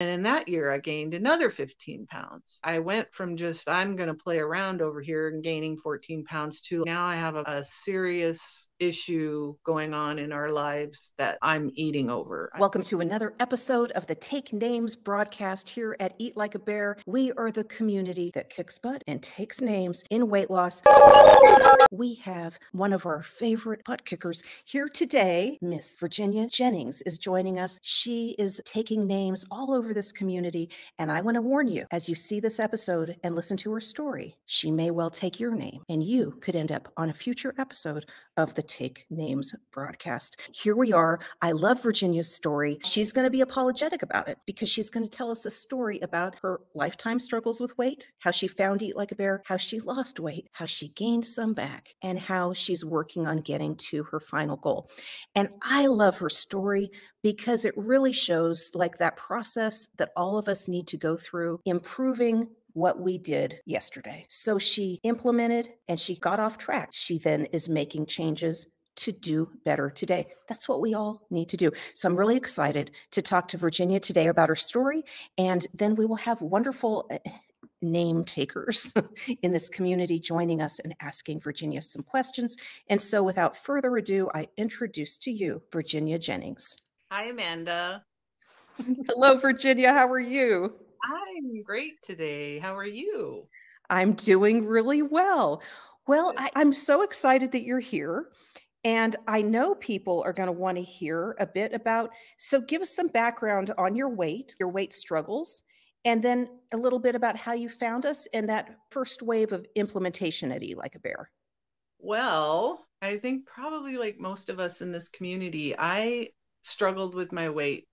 And in that year, I gained another 15 pounds. I went from just, I'm going to play around over here and gaining 14 pounds to now I have a serious issue going on in our lives that I'm eating over. Welcome to another episode of the Take Names broadcast here at Eat Like a Bear. We are the community that kicks butt and takes names in weight loss. We have one of our favorite butt kickers here today. Miss Virginia Jennings is joining us. She is taking names all over this community. And I want to warn you, as you see this episode and listen to her story, she may well take your name and you could end up on a future episode of the Take Names broadcast. Here we are. I love Virginia's story. She's going to be apologetic about it because she's going to tell us a story about her lifetime struggles with weight, how she found Eat Like a Bear, how she lost weight, how she gained some back, and how she's working on getting to her final goal. And I love her story because it really shows like that process that all of us need to go through, improving what we did yesterday. So she implemented and she got off track. She then is making changes to do better today. That's what we all need to do. So I'm really excited to talk to Virginia today about her story. And then we will have wonderful name takers in this community joining us and asking Virginia some questions. And so without further ado, I introduce to you Virginia Jennings. Hi, Amanda. Hello, Virginia. How are you? I'm great today. How are you? I'm doing really well. Well, I'm so excited that you're here. And I know people are going to want to hear a bit about, so give us some background on your weight struggles, and then a little bit about how you found us and that first wave of implementation at Eat Like a Bear. Well, I think probably like most of us in this community, I struggled with my weight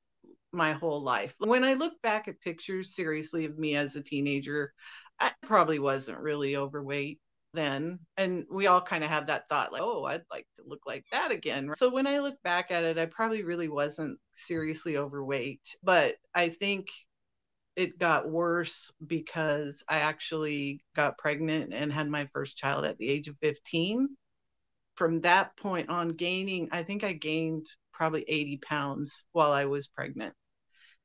my whole life. When I look back at pictures seriously of me as a teenager, I probably wasn't really overweight then. And we all kind of have that thought like, oh, I'd like to look like that again. So when I look back at it, I probably really wasn't seriously overweight. But I think it got worse because I actually got pregnant and had my first child at the age of 15. From that point on, I think I gained probably 80 pounds while I was pregnant.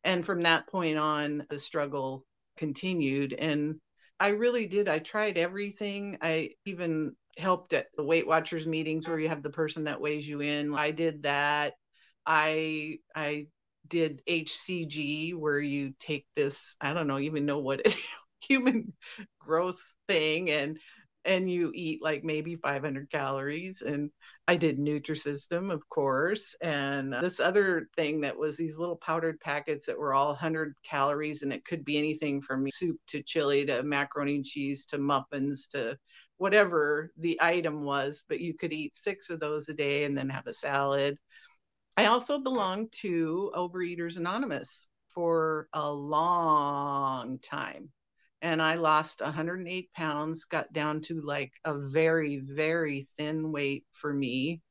And from that point on, the struggle continued. And I really did. I tried everything. I even helped at the Weight Watchers meetings where you have the person that weighs you in. I did that. I did HCG where you take this, I don't know, even know what it, human growth thing, and you eat like maybe 500 calories. And I did Nutrisystem, of course, and this other thing that was these little powdered packets that were all 100 calories, and it could be anything from soup to chili to macaroni and cheese to muffins to whatever the item was, but you could eat 6 of those a day and then have a salad. I also belonged to Overeaters Anonymous for a long time. And I lost 108 pounds, got down to like a very, very thin weight for me.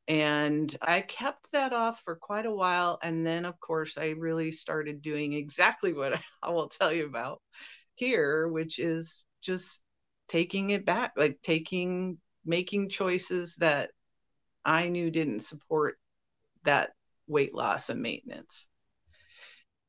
And I kept that off for quite a while. And then, of course, I really started doing exactly what I will tell you about here, which is just taking it back, like making choices that I knew didn't support that weight loss and maintenance.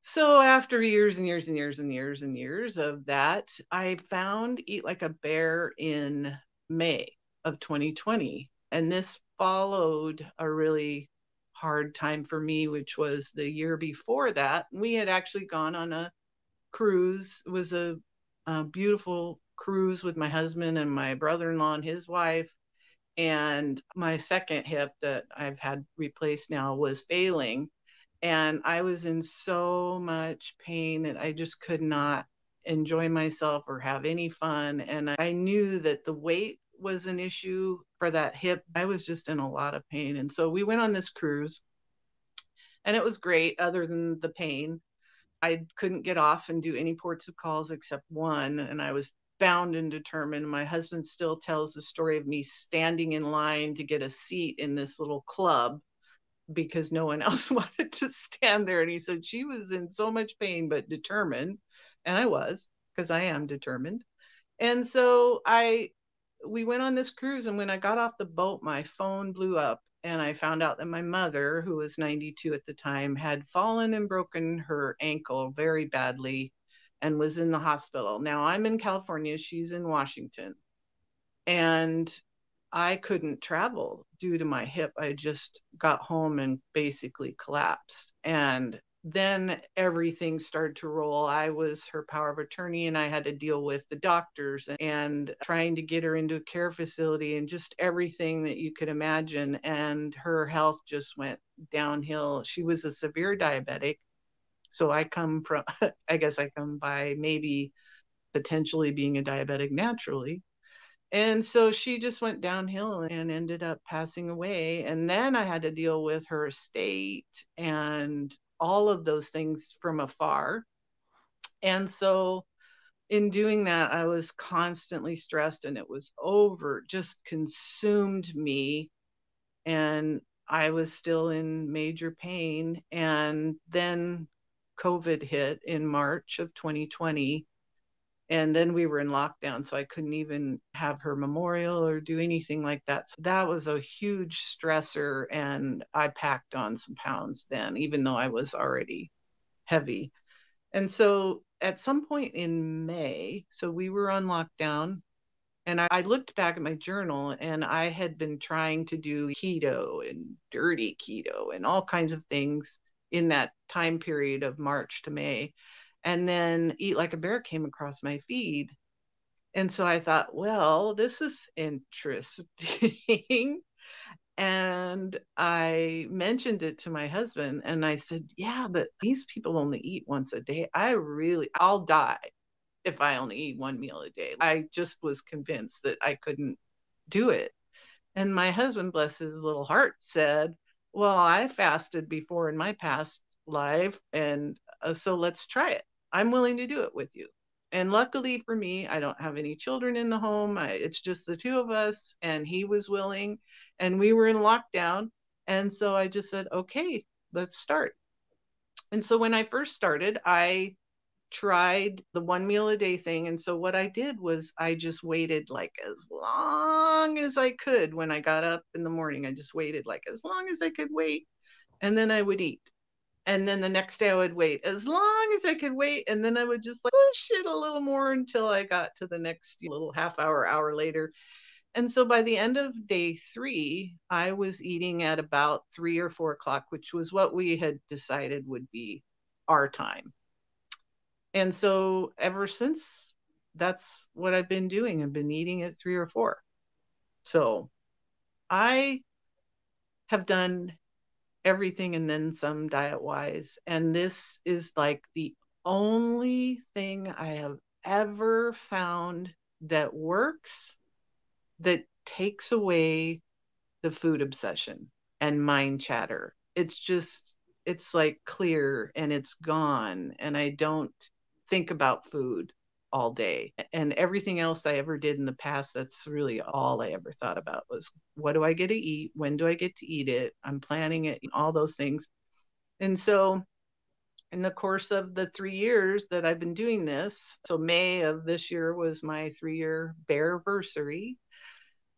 So after years and years and years and years and years of that, I found Eat Like a Bear in May of 2020. And this followed a really hard time for me, which was the year before that. We had actually gone on a cruise. It was a beautiful cruise with my husband and my brother-in-law and his wife. And my second hip that I've had replaced now was failing. And I was in so much pain that I just could not enjoy myself or have any fun. And I knew that the weight was an issue for that hip. I was just in a lot of pain. And so we went on this cruise, and it was great other than the pain. I couldn't get off and do any ports of calls except one. And I was bound and determined. My husband still tells the story of me standing in line to get a seat in this little club because no one else wanted to stand there. And he said she was in so much pain, but determined. And I was, because I am determined. And so we went on this cruise. And when I got off the boat, my phone blew up and I found out that my mother, who was 92 at the time, had fallen and broken her ankle very badly and was in the hospital. Now I'm in California, she's in Washington. And I couldn't travel due to my hip. I just got home and basically collapsed. And then everything started to roll. I was her power of attorney, and I had to deal with the doctors and trying to get her into a care facility and just everything that you could imagine. And her health just went downhill. She was a severe diabetic. So I come from, I guess I come by maybe potentially being a diabetic naturally. And so she just went downhill and ended up passing away. And then I had to deal with her estate and all of those things from afar. And so in doing that, I was constantly stressed, and it was just consumed me. And I was still in major pain. And then COVID hit in March of 2020. And then we were in lockdown, so I couldn't even have her memorial or do anything like that. So that was a huge stressor, and I packed on some pounds then, even though I was already heavy. And so at some point in May, so we were on lockdown, and I looked back at my journal, and I had been trying to do keto and dirty keto and all kinds of things in that time period of March to May. And then Eat Like a Bear came across my feed. And so I thought, well, this is interesting. And I mentioned it to my husband, and I said, yeah, but these people only eat once a day. I'll die if I only eat one meal a day. I just was convinced that I couldn't do it. And my husband, bless his little heart, said, well, I fasted before in my past life, and so let's try it. I'm willing to do it with you. And luckily for me, I don't have any children in the home. It's just the two of us, and he was willing, and we were in lockdown. And so I just said, okay, let's start. And so when I first started, I tried the one meal a day thing. And so what I did was I just waited like as long as I could. When I got up in the morning, I just waited like as long as I could wait. And then I would eat. And then the next day I would wait as long as I could wait. And then I would just like push it a little more until I got to the next little half hour later. And so by the end of day 3, I was eating at about 3 or 4 o'clock, which was what we had decided would be our time. And so ever since, that's what I've been doing. I've been eating at 3 or 4. So I have done everything and then some diet wise. And this is like the only thing I have ever found that works, that takes away the food obsession and mind chatter. It's like clear and it's gone. And I don't think about food all day. And everything else I ever did in the past, that's really all I ever thought about was, what do I get to eat? When do I get to eat it? I'm planning it, all those things. And so in the course of the 3 years that I've been doing this, so May of this year was my 3-year bearversary.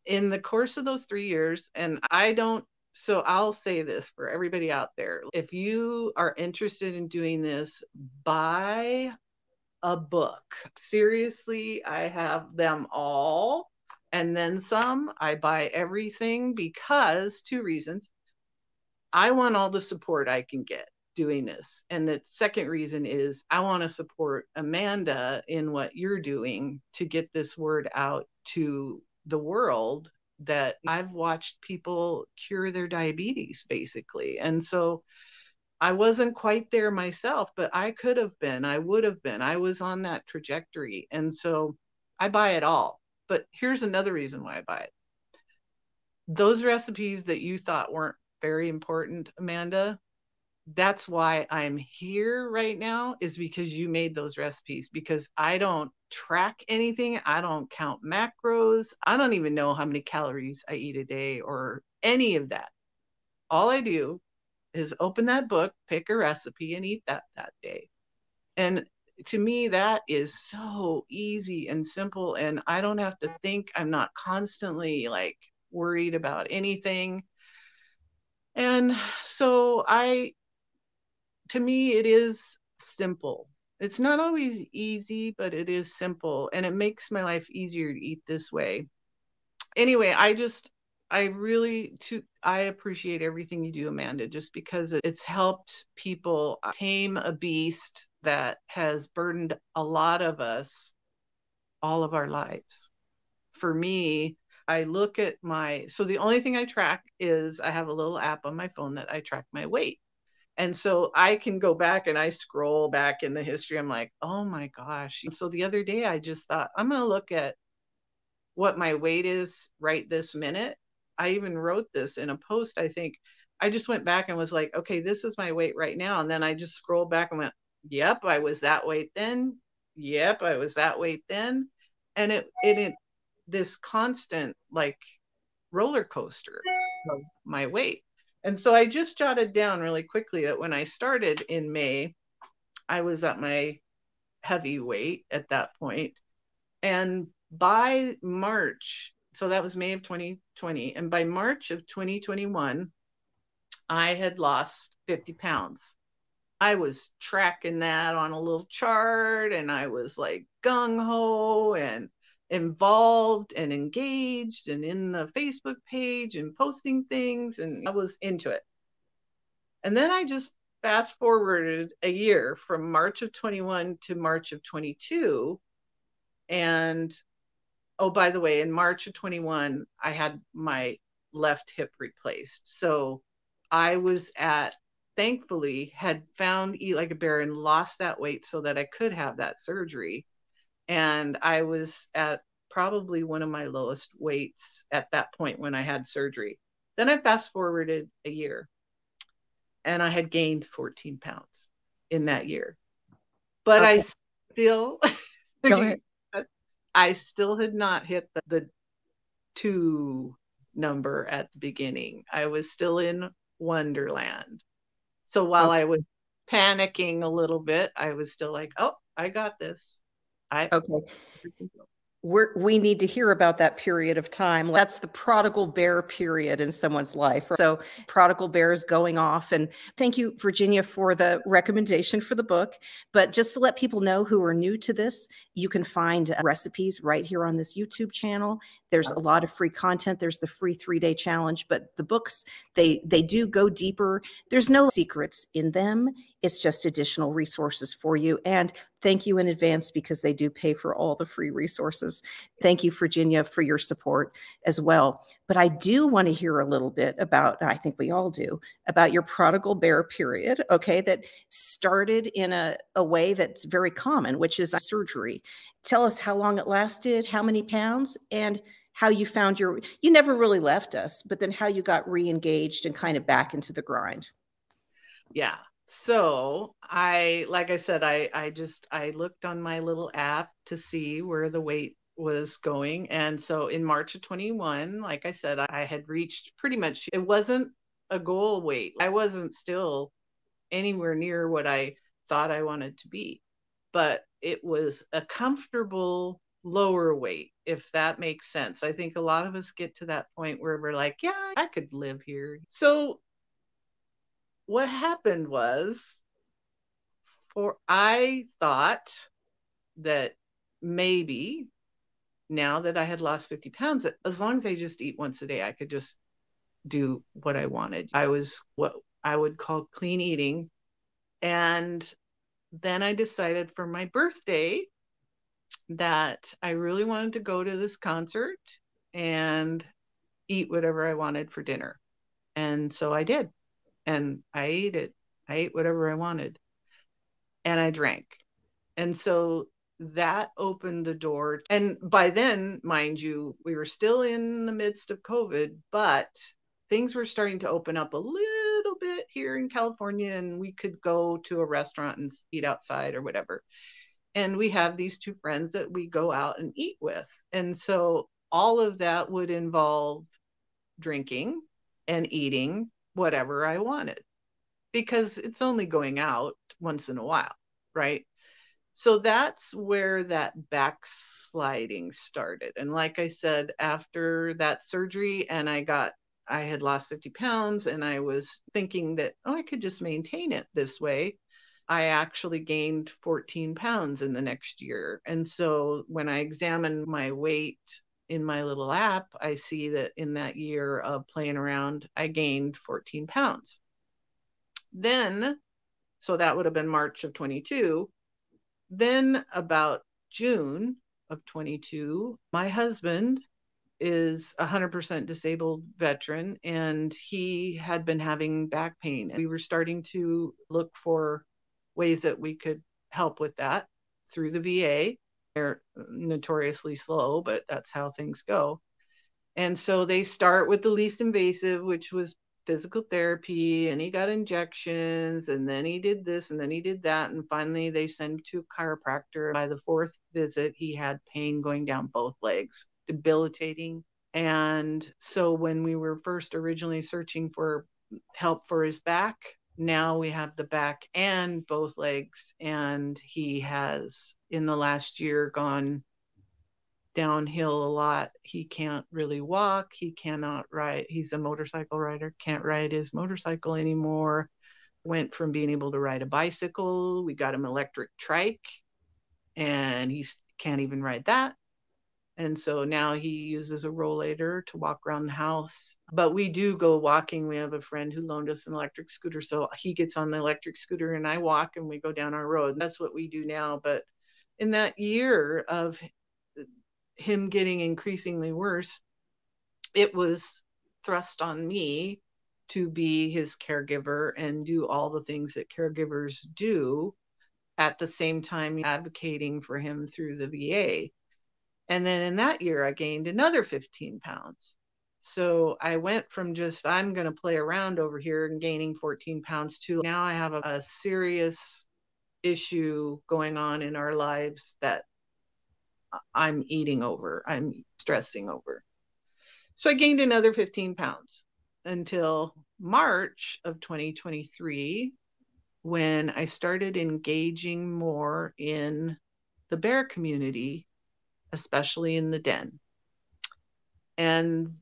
In the course of those 3 years, and so I'll say this for everybody out there. If you are interested in doing this, buy a book. Seriously, I have them all and then some. I buy everything because 2 reasons. I want all the support I can get doing this. And the second reason is I want to support Amanda in what you're doing to get this word out to the world, that I've watched people cure their diabetes basically. And so I wasn't quite there myself, but I could have been, I would have been. I was on that trajectory. And so I buy it all. But here's another reason why I buy it. Those recipes that you thought weren't very important, Amanda, that's why I'm here right now, is because you made those recipes. Because I don't track anything. I don't count macros. I don't even know how many calories I eat a day or any of that. All I do is open that book, pick a recipe, and eat that day. And to me, that is so easy and simple. And I don't have to think. I'm not constantly like worried about anything. And so to me, it is simple. It's not always easy, but it is simple, and it makes my life easier to eat this way. Anyway, I appreciate everything you do, Amanda, just because it's helped people tame a beast that has burdened a lot of us all of our lives. For me, I look at so the only thing I track is I have a little app on my phone that I track my weight. And so I can go back and I scroll back in the history. I'm like, oh my gosh. And so the other day I just thought, I'm going to look at what my weight is right this minute. I even wrote this in a post, I think. I just went back and was like, okay, this is my weight right now. And then I just scrolled back and went, yep, I was that weight then. Yep, I was that weight then. And it this constant like roller coaster of my weight. And so I just jotted down really quickly that when I started in May, I was at my heavy weight at that point. And by March, so that was May of 2020. And by March of 2021, I had lost 50 pounds. I was tracking that on a little chart, and I was like gung ho and involved and engaged and in the Facebook page and posting things, and I was into it. And then I just fast forwarded a year from March of 21 to March of 22. And oh, by the way, in March of 21, I had my left hip replaced. So I was thankfully had found Eat Like a Bear and lost that weight so that I could have that surgery. And I was at probably one of my lowest weights at that point when I had surgery. Then I fast forwarded a year and I had gained 14 pounds in that year. But okay. Go ahead. I still had not hit the 2 number at the beginning. I was still in Wonderland. So while I was panicking a little bit, I was still like, oh, I got this. Okay. We need to hear about that period of time. That's the prodigal bear period in someone's life. So prodigal bears going off. And thank you, Virginia, for the recommendation for the book. But just to let people know who are new to this, you can find recipes right here on this YouTube channel. There's a lot of free content. There's the free 3-day challenge, but the books, they do go deeper. There's no secrets in them. It's just additional resources for you. And thank you in advance because they do pay for all the free resources. Thank you, Virginia, for your support as well. But I do want to hear a little bit about, I think we all do, about your prodigal bear period, okay, that started in a way that's very common, which is surgery. Tell us how long it lasted, how many pounds, and how you found you never really left us, but then how you got re-engaged and kind of back into the grind. Yeah. So like I said, I looked on my little app to see where the weight was going. And so in March of 21, like I said, I had reached pretty much, it wasn't a goal weight. I wasn't still anywhere near what I thought I wanted to be, but it was a comfortable lower weight, if that makes sense. I think a lot of us get to that point where we're like, yeah, I could live here. So what happened was, I thought that maybe now that I had lost 50 pounds, as long as I just eat once a day, I could just do what I wanted. I was what I would call clean eating. And then I decided for my birthday that I really wanted to go to this concert and eat whatever I wanted for dinner. And so I did. And I ate it. I ate whatever I wanted. And I drank. And so that opened the door. And by then, mind you, we were still in the midst of COVID, but things were starting to open up a little bit here in California, and we could go to a restaurant and eat outside or whatever. And we have these 2 friends that we go out and eat with. And so all of that would involve drinking and eating whatever I wanted, because it's only going out once in a while, right? So that's where that backsliding started. And like I said, after that surgery and I got I had lost 50 pounds and I was thinking that, oh, I could just maintain it this way. I actually gained 14 pounds in the next year. And so when I examine my weight in my little app, I see that in that year of playing around, I gained 14 pounds. Then, so that would have been March of 22. Then about June of 22, my husband is a 100% disabled veteran and he had been having back pain. We were starting to look for ways that we could help with that through the VA. They're notoriously slow, but that's how things go. And so they start with the least invasive, which was physical therapy, and he got injections, and then he did this, and then he did that. And finally, they send him to a chiropractor. By the fourth visit, he had pain going down both legs, debilitating. And so when we were first originally searching for help for his back, now we have the back and both legs. And he has, in the last year, gone downhill a lot. He can't really walk. He cannot ride. He's a motorcycle rider, can't ride his motorcycle anymore. Went from being able to ride a bicycle. We got him electric trike and he can't even ride that. And so now he uses a rollator to walk around the house. But we do go walking. We have a friend who loaned us an electric scooter. So he gets on the electric scooter and I walk and we go down our road. That's what we do now. But in that year of him getting increasingly worse, it was thrust on me to be his caregiver and do all the things that caregivers do, at the same time advocating for him through the VA. And then in that year, I gained another 15 pounds. So I went from just, I'm going to play around over here and gaining 14 pounds to now I have a serious issue going on in our lives that I'm eating over, I'm stressing over. So I gained another 15 pounds until March of 2023, when I started engaging more in the bear community, especially in the den. And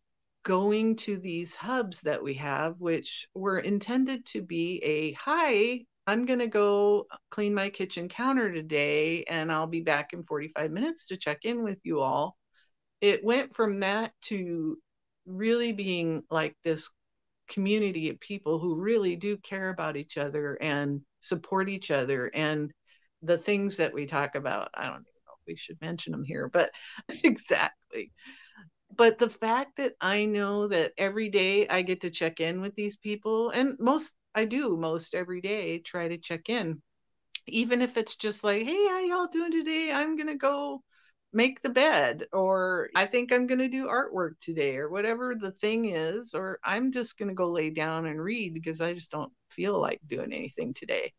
going to these hubs that we have, which were intended to be a, hi, I'm going to go clean my kitchen counter today and I'll be back in 45 minutes to check in with you all. It went from that to really being like this community of people who really do care about each other and support each other. And the things that we talk about, I don't even know if we should mention them here, but exactly. But the fact that I know that every day I get to check in with these people, and I do most every day try to check in, even if it's just like, hey, how y'all doing today? I'm going to go make the bed, or I think I'm going to do artwork today, or whatever the thing is, or I'm just going to go lay down and read because I just don't feel like doing anything today.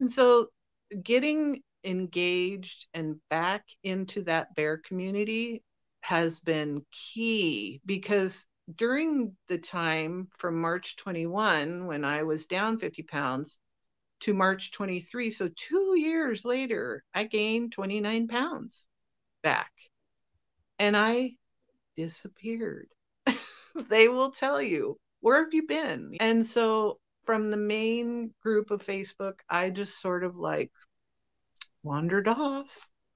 And so getting engaged and back into that bear community has been key, because during the time from March 21, when I was down 50 pounds, to March 23, so 2 years later, I gained 29 pounds back and I disappeared. They will tell you, where have you been? And so from the main group of Facebook, I just sort of like wandered off.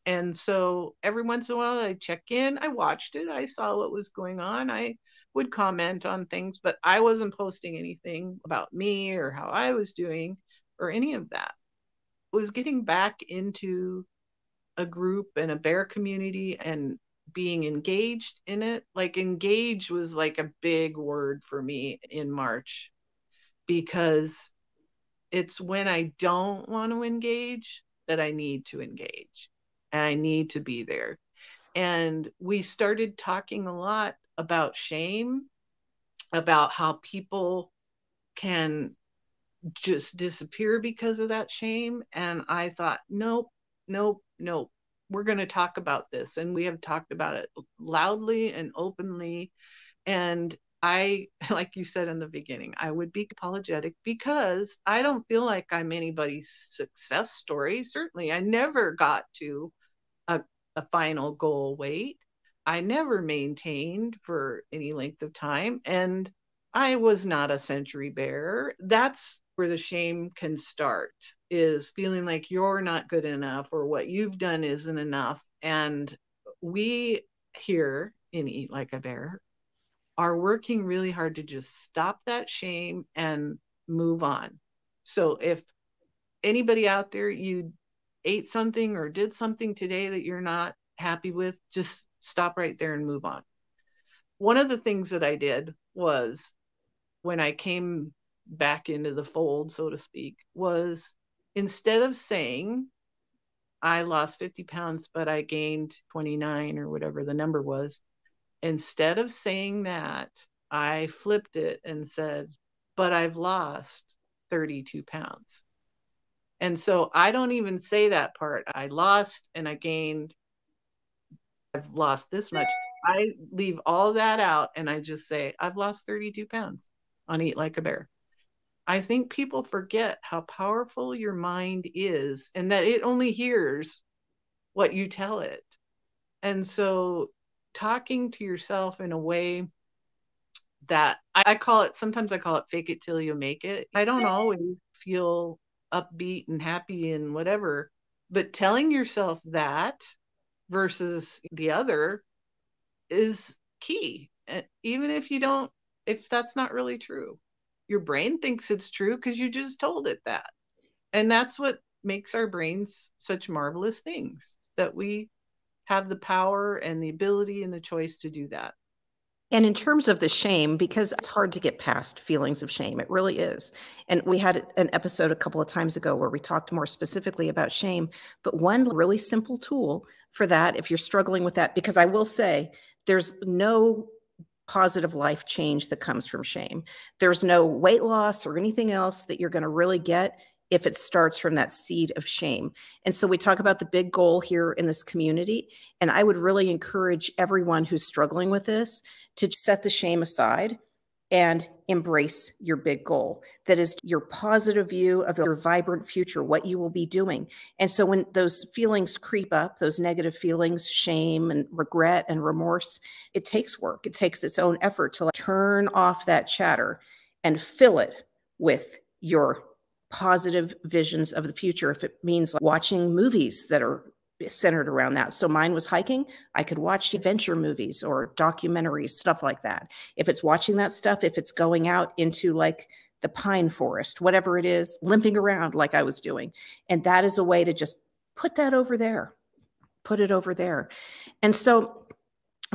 And so every once in a while I check in, I watched it, I saw what was going on, I would comment on things, but I wasn't posting anything about me or how I was doing or any of that. It was getting back into a group and a bear community and being engaged in it. Like engage was like a big word for me in March, because it's when I don't want to engage that I need to engage and I need to be there. And we started talking a lot about shame, about how people can just disappear because of that shame. And I thought, nope, nope, nope. We're going to talk about this. And we have talked about it loudly and openly. And I, like you said in the beginning, I would be apologetic because I don't feel like I'm anybody's success story. Certainly, I never got to a final goal weight. I never maintained for any length of time. And I was not a century bear. That's where the shame can start, is feeling like you're not good enough or what you've done isn't enough. And we here in Eat Like a Bear are working really hard to just stop that shame and move on. So if anybody out there, you ate something or did something today that you're not happy with, just stop right there and move on. One of the things that I did was, when I came back into the fold, so to speak, was instead of saying I lost 50 pounds, but I gained 29 or whatever the number was, instead of saying that, I flipped it and said, but I've lost 32 pounds. And so I don't even say that part. I lost and I gained. I've lost this much. I leave all that out and I just say, I've lost 32 pounds on Eat Like a Bear. I think people forget how powerful your mind is and that it only hears what you tell it. And so talking to yourself in a way that I call it, sometimes I call it fake it till you make it. I don't always feel upbeat and happy and whatever, but telling yourself that versus the other is key. Even if you don't, if that's not really true, your brain thinks it's true because you just told it that. And that's what makes our brains such marvelous things, that we have the power and the ability and the choice to do that. And in terms of the shame, because it's hard to get past feelings of shame, it really is. And we had an episode a couple of times ago where we talked more specifically about shame. But one really simple tool for that, if you're struggling with that, because I will say there's no positive life change that comes from shame. There's no weight loss or anything else that you're going to really get if it starts from that seed of shame. And so we talk about the big goal here in this community. And I would really encourage everyone who's struggling with this to set the shame aside and embrace your big goal. That is your positive view of your vibrant future, what you will be doing. And so when those feelings creep up, those negative feelings, shame and regret and remorse, it takes work. It takes its own effort to turn off that chatter and fill it with your positive visions of the future. If it means watching movies that are centered around that. So mine was hiking. I could watch adventure movies or documentaries, stuff like that. If it's watching that stuff, if it's going out into like the pine forest, whatever it is, limping around like I was doing. And that is a way to just put that over there, put it over there. And so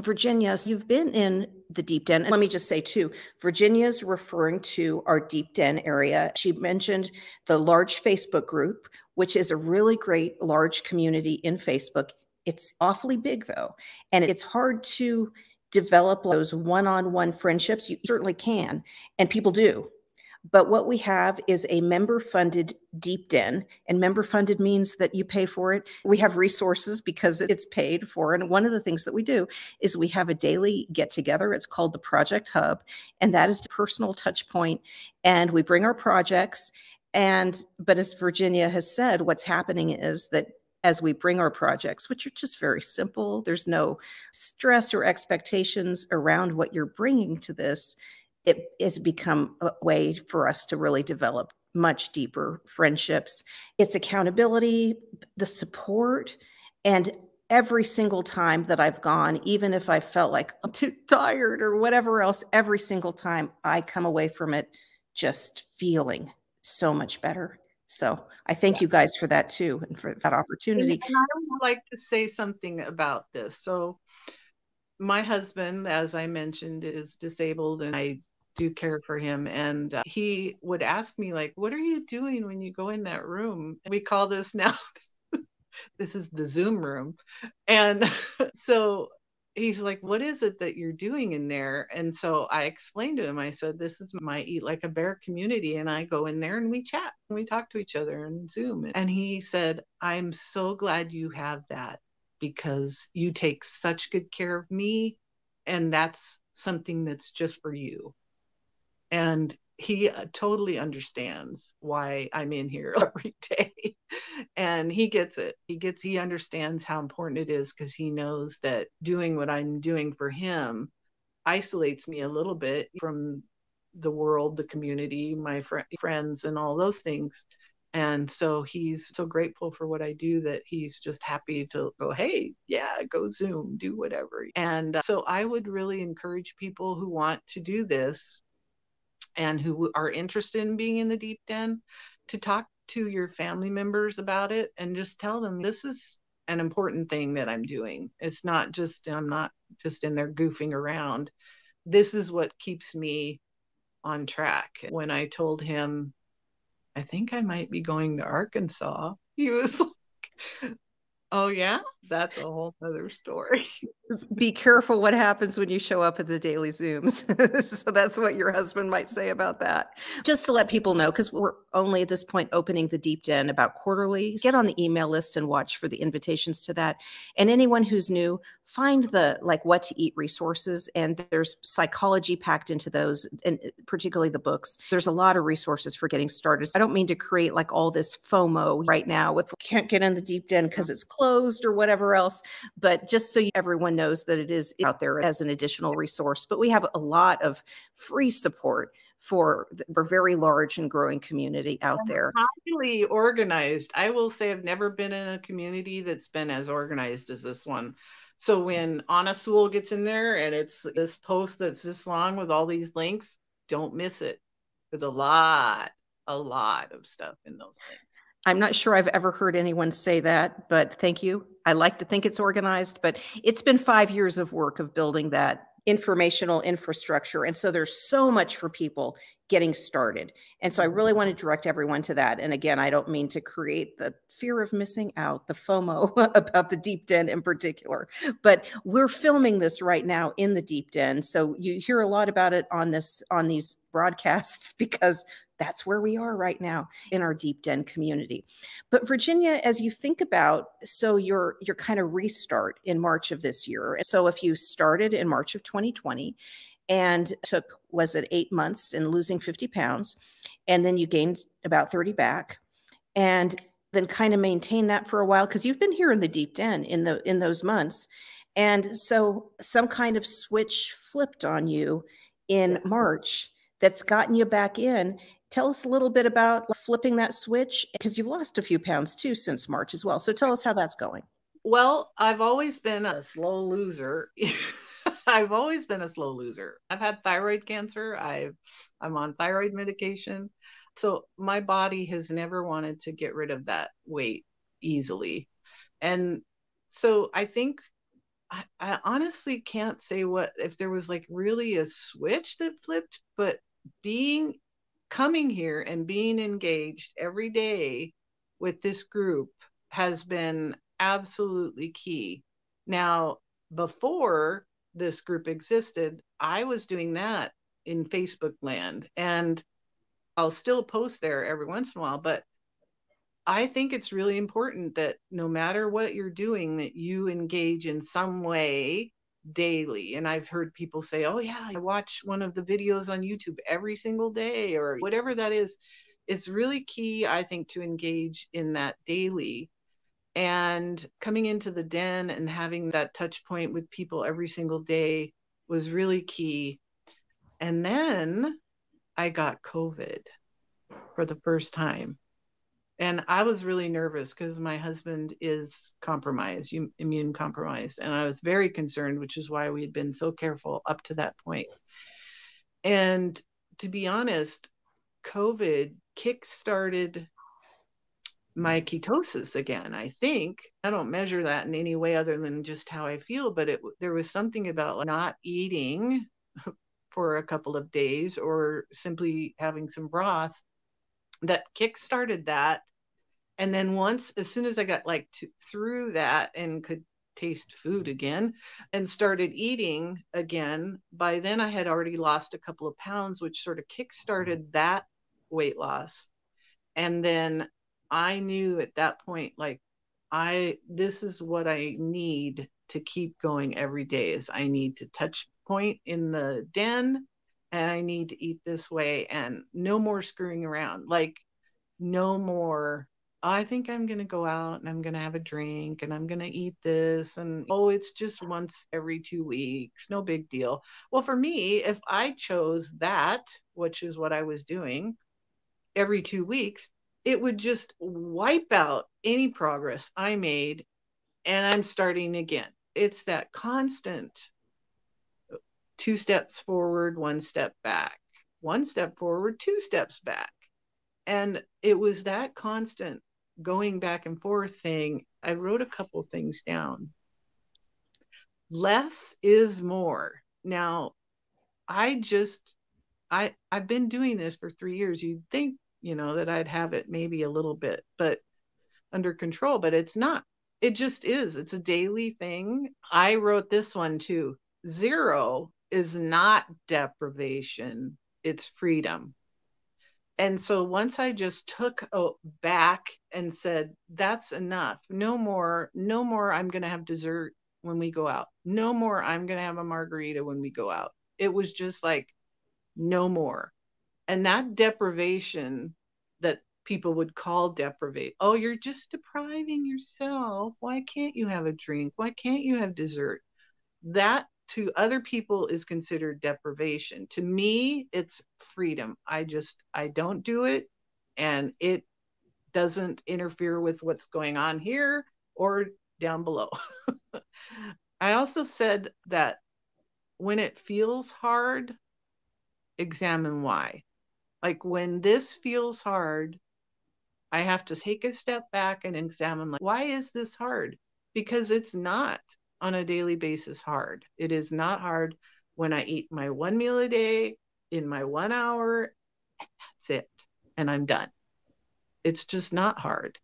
Virginia, you've been in the deep den. And let me just say too, Virginia's referring to our deep den area. She mentioned the large Facebook group, which is a really great large community in Facebook. It's awfully big though, and it's hard to develop those one-on-one friendships. You certainly can, and people do. But what we have is a member-funded deep den, and member-funded means that you pay for it. We have resources because it's paid for. And one of the things that we do is we have a daily get-together. It's called the Project Hub, and that is a personal touch point. And we bring our projects. But as Virginia has said, what's happening is that as we bring our projects, which are just very simple, there's no stress or expectations around what you're bringing to this. It has become a way for us to really develop much deeper friendships. It's accountability, the support, and every single time that I've gone, even if I felt like I'm too tired or whatever else, every single time I come away from it just feeling so much better. So I thank you guys for that too, and for that opportunity. And I would like to say something about this. So my husband, as I mentioned, is disabled, and I do care for him. And he would ask me, like, what are you doing when you go in that room? We call this now, this is the Zoom room. And so he's like, what is it that you're doing in there? And so I explained to him, I said, this is my Eat Like a Bear community. And I go in there and we chat and we talk to each other and Zoom. And he said, I'm so glad you have that, because you take such good care of me. And that's something that's just for you. And he totally understands why I'm in here every day. And he gets it. He understands how important it is, because he knows that doing what I'm doing for him isolates me a little bit from the world, the community, my friends, and all those things. And so he's so grateful for what I do that he's just happy to go, hey, yeah, go Zoom, do whatever. And so I would really encourage people who want to do this and who are interested in being in the deep den to talk to your family members about it and just tell them this is an important thing that I'm doing. It's not just, I'm not just in there goofing around. This is what keeps me on track. When I told him, I think I might be going to Arkansas, he was like, oh, yeah, that's a whole other story. Be careful what happens when you show up at the daily Zooms. So that's what your husband might say about that. Just to let people know, because we're only at this point opening the Deep Den about quarterly, get on the email list and watch for the invitations to that. And anyone who's new, find the like what to eat resources, and there's psychology packed into those, and particularly the books. There's a lot of resources for getting started. I don't mean to create like all this FOMO right now with can't get in the Deep Den because it's closed or whatever else, but just so everyone knows that it is out there as an additional resource. But we have a lot of free support for a very large and growing community out there. Highly organized. I will say I've never been in a community that's been as organized as this one. So when Anna Sewell gets in there and it's this post that's this long with all these links, don't miss it. There's a lot of stuff in those things. I'm not sure I've ever heard anyone say that, but thank you. I like to think it's organized, but it's been 5 years of work of building that informational infrastructure. And so there's so much for people getting started. And so I really want to direct everyone to that. And again, I don't mean to create the fear of missing out, the FOMO about the Deep Den in particular, but we're filming this right now in the Deep Den. So you hear a lot about it on these broadcasts because that's where we are right now in our Deep Den community. But Virginia, as you think about, so your kind of restart in March of this year. So if you started in March of 2020 and took, was it 8 months and losing 50 pounds, and then you gained about 30 back, and then kind of maintain that for a while, because you've been here in the Deep Den in those months. And so some kind of switch flipped on you in March that's gotten you back in. Tell us a little bit about flipping that switch, because you've lost a few pounds too since March as well. So tell us how that's going. Well, I've always been a slow loser. I've always been a slow loser. I've had thyroid cancer. I'm on thyroid medication. So my body has never wanted to get rid of that weight easily. And so I think I honestly can't say if there was like really a switch that flipped, but coming here and being engaged every day with this group has been absolutely key. Now, before this group existed, I was doing that in Facebook land, and I'll still post there every once in a while, but I think it's really important that no matter what you're doing, that you engage in some way daily. And I've heard people say, oh yeah, I watch one of the videos on YouTube every single day, or whatever that is. It's really key, I think, to engage in that daily. And coming into the den and having that touch point with people every single day was really key. And then I got COVID for the first time. And I was really nervous because my husband is compromised, immune compromised. And I was very concerned, which is why we had been so careful up to that point. And to be honest, COVID kickstarted my ketosis again, I think. I don't measure that in any way other than just how I feel, but there was something about not eating for a couple of days or simply having some broth that kickstarted that. And then as soon as I got through that and could taste food again and started eating again, by then I had already lost a couple of pounds, which sort of kickstarted that weight loss. And then I knew at that point, this is what I need to keep going every day. Is I need to touch point in the den, and I need to eat this way, and no more screwing around. No more I think I'm going to go out and I'm going to have a drink and I'm going to eat this. And oh, it's just once every 2 weeks. No big deal. Well, for me, if I chose that, which is what I was doing every 2 weeks, it would just wipe out any progress I made and I'm starting again. It's that constant 2 steps forward, 1 step back, 1 step forward, 2 steps back. And it was that constant going back and forth thing. I wrote a couple things down. Less is more. Now, I've been doing this for 3 years. You'd think, that I'd have it maybe a little bit, but under control, but it's not. It just is. It's a daily thing. I wrote this one too. 0 is not deprivation. It's freedom. And so once I just took back and said, that's enough. No more, I'm going to have dessert when we go out. No more, I'm going to have a margarita when we go out. It was just like, no more. And that deprivation that people would call deprivate. Oh, you're just depriving yourself. Why can't you have a drink? Why can't you have dessert? That to other people is considered deprivation. To me, it's freedom. I don't do it, and it doesn't interfere with what's going on here or down below. I also said that when it feels hard, examine why. Like when this feels hard, I have to take a step back and examine, like, why is this hard? Because it's not on a daily basis hard. It is not hard when I eat my 1 meal a day in my 1 hour, and that's it. And I'm done. It's just not hard.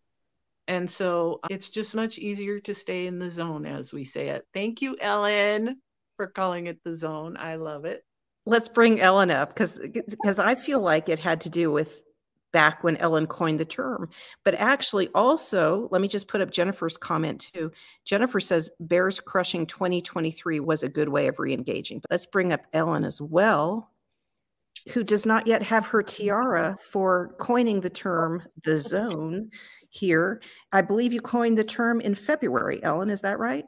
And so it's just much easier to stay in the zone, as we say it. Thank you, Ellen, for calling it the zone. I love it. Let's bring Ellen up because I feel like it had to do with back when Ellen coined the term. But actually also, let me just put up Jennifer's comment too. Jennifer says Bears Crushing 2023 was a good way of re-engaging. But let's bring up Ellen as well, who does not yet have her tiara for coining the term the zone here. I believe you coined the term in February, Ellen, is that right?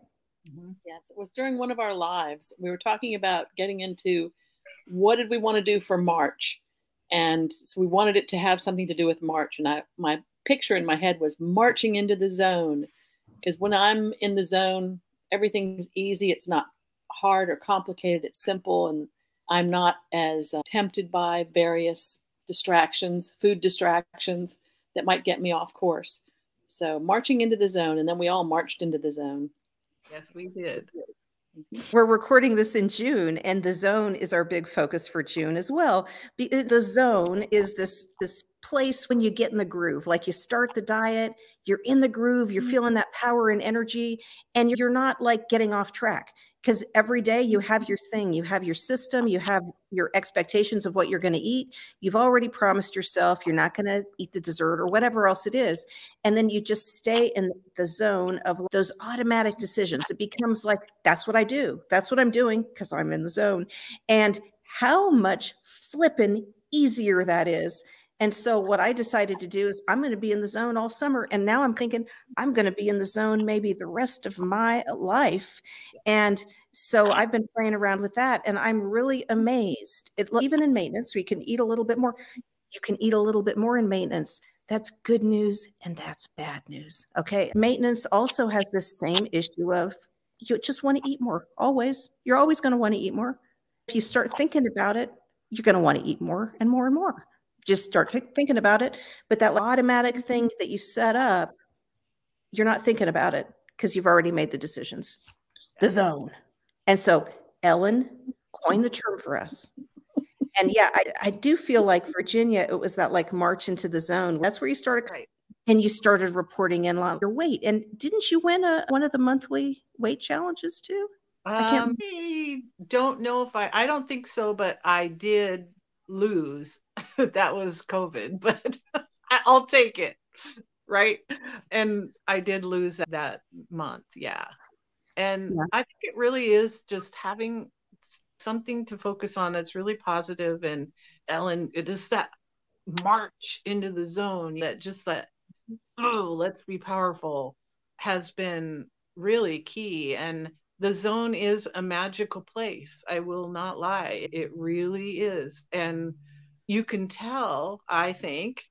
Mm-hmm. Yes, it was during one of our lives. We were talking about getting into what did we want to do for March. And so we wanted it to have something to do with March. And my picture in my head was marching into the zone. Because when I'm in the zone, everything's easy. It's not hard or complicated. It's simple. And I'm not as tempted by various distractions, food distractions that might get me off course. So marching into the zone. And then we all marched into the zone. Yes, we did. We're recording this in June, and the zone is our big focus for June as well. The zone is this place when you get in the groove, like you start the diet, you're in the groove, you're feeling that power and energy, and you're not like getting off track. Because every day you have your thing, you have your system, you have your expectations of what you're going to eat. You've already promised yourself you're not going to eat the dessert or whatever else it is. And then you just stay in the zone of those automatic decisions. It becomes like, that's what I do. That's what I'm doing because I'm in the zone. And how much flippin' easier that is. And so what I decided to do is I'm going to be in the zone all summer. And now I'm thinking I'm going to be in the zone maybe the rest of my life. And so I've been playing around with that. And I'm really amazed. Even in maintenance, we can eat a little bit more. You can eat a little bit more in maintenance. That's good news. And that's bad news. Okay. Maintenance also has this same issue of you just want to eat more. Always. You're always going to want to eat more. If you start thinking about it, you're going to want to eat more and more and more. Just start thinking about it. But that automatic thing that you set up, you're not thinking about it because you've already made the decisions. The zone. And so Ellen coined the term for us. And yeah, I do feel like Virginia, it was that like march into the zone. That's where you started. Right. And you started reporting in on your weight. And didn't you win one of the monthly weight challenges too? I don't know if I don't think so, but I did lose. That was COVID, but I'll take it. Right. And I did lose that month. Yeah. And yeah. I think it really is just having something to focus on that's really positive. And Ellen, it is that march into the zone, that oh, let's be powerful, has been really key. And the zone is a magical place. I will not lie. It really is. And you can tell, I think,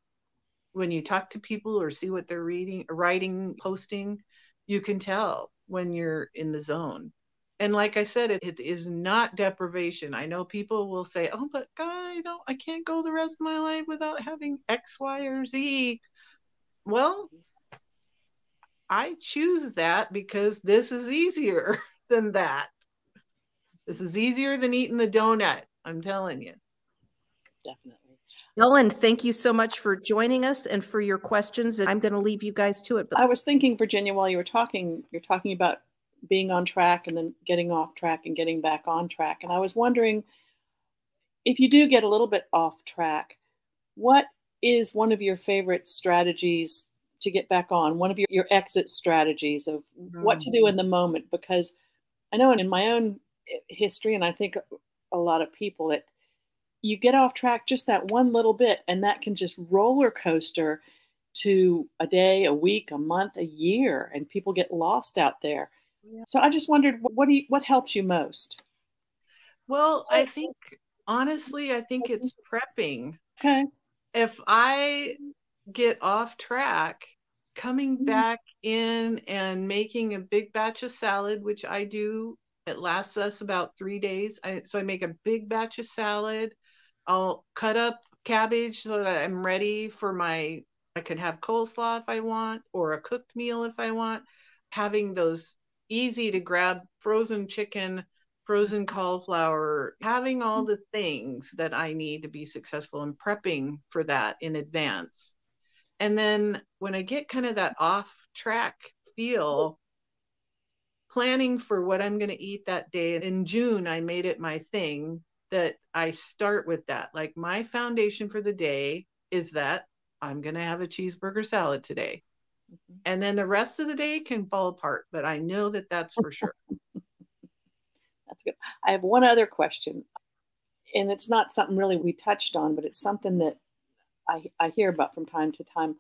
when you talk to people or see what they're reading, writing, posting, you can tell when you're in the zone. And like I said, it is not deprivation. I know people will say, "Oh, but God, I can't go the rest of my life without having X, Y, or Z." Well, I choose that because this is easier than that. This is easier than eating the donut. I'm telling you. Definitely. Ellen, thank you so much for joining us and for your questions. I'm going to leave you guys to it. I was thinking, Virginia, while you're talking about being on track and then getting off track and getting back on track. And I was wondering, if you do get a little bit off track, what is one of your favorite strategies to get back on? One of your exit strategies of what to do in the moment? Because I know in my own history, and I think a lot of people, that you get off track just that one little bit, and that can just roller coaster to a day, a week, a month, a year, and people get lost out there. Yeah. So I just wondered, what helps you most? Well, I think, honestly, it's prepping. Okay. If I get off track, coming back in and making a big batch of salad, which I do, it lasts us about 3 days. So I make a big batch of salad. I'll cut up cabbage so that I'm ready for I could have coleslaw if I want, or a cooked meal if I want. Having those easy to grab frozen chicken, frozen cauliflower, having all the things that I need to be successful in prepping for that in advance. And then when I get kind of that off track feel, planning for what I'm going to eat that day. In June, I made it my thing that I start with that. Like, my foundation for the day is that I'm going to have a cheeseburger salad today. Mm-hmm. And then the rest of the day can fall apart, but I know that that's for sure. That's good. I have one other question, and it's not something really we touched on, but it's something that I hear about from time to time.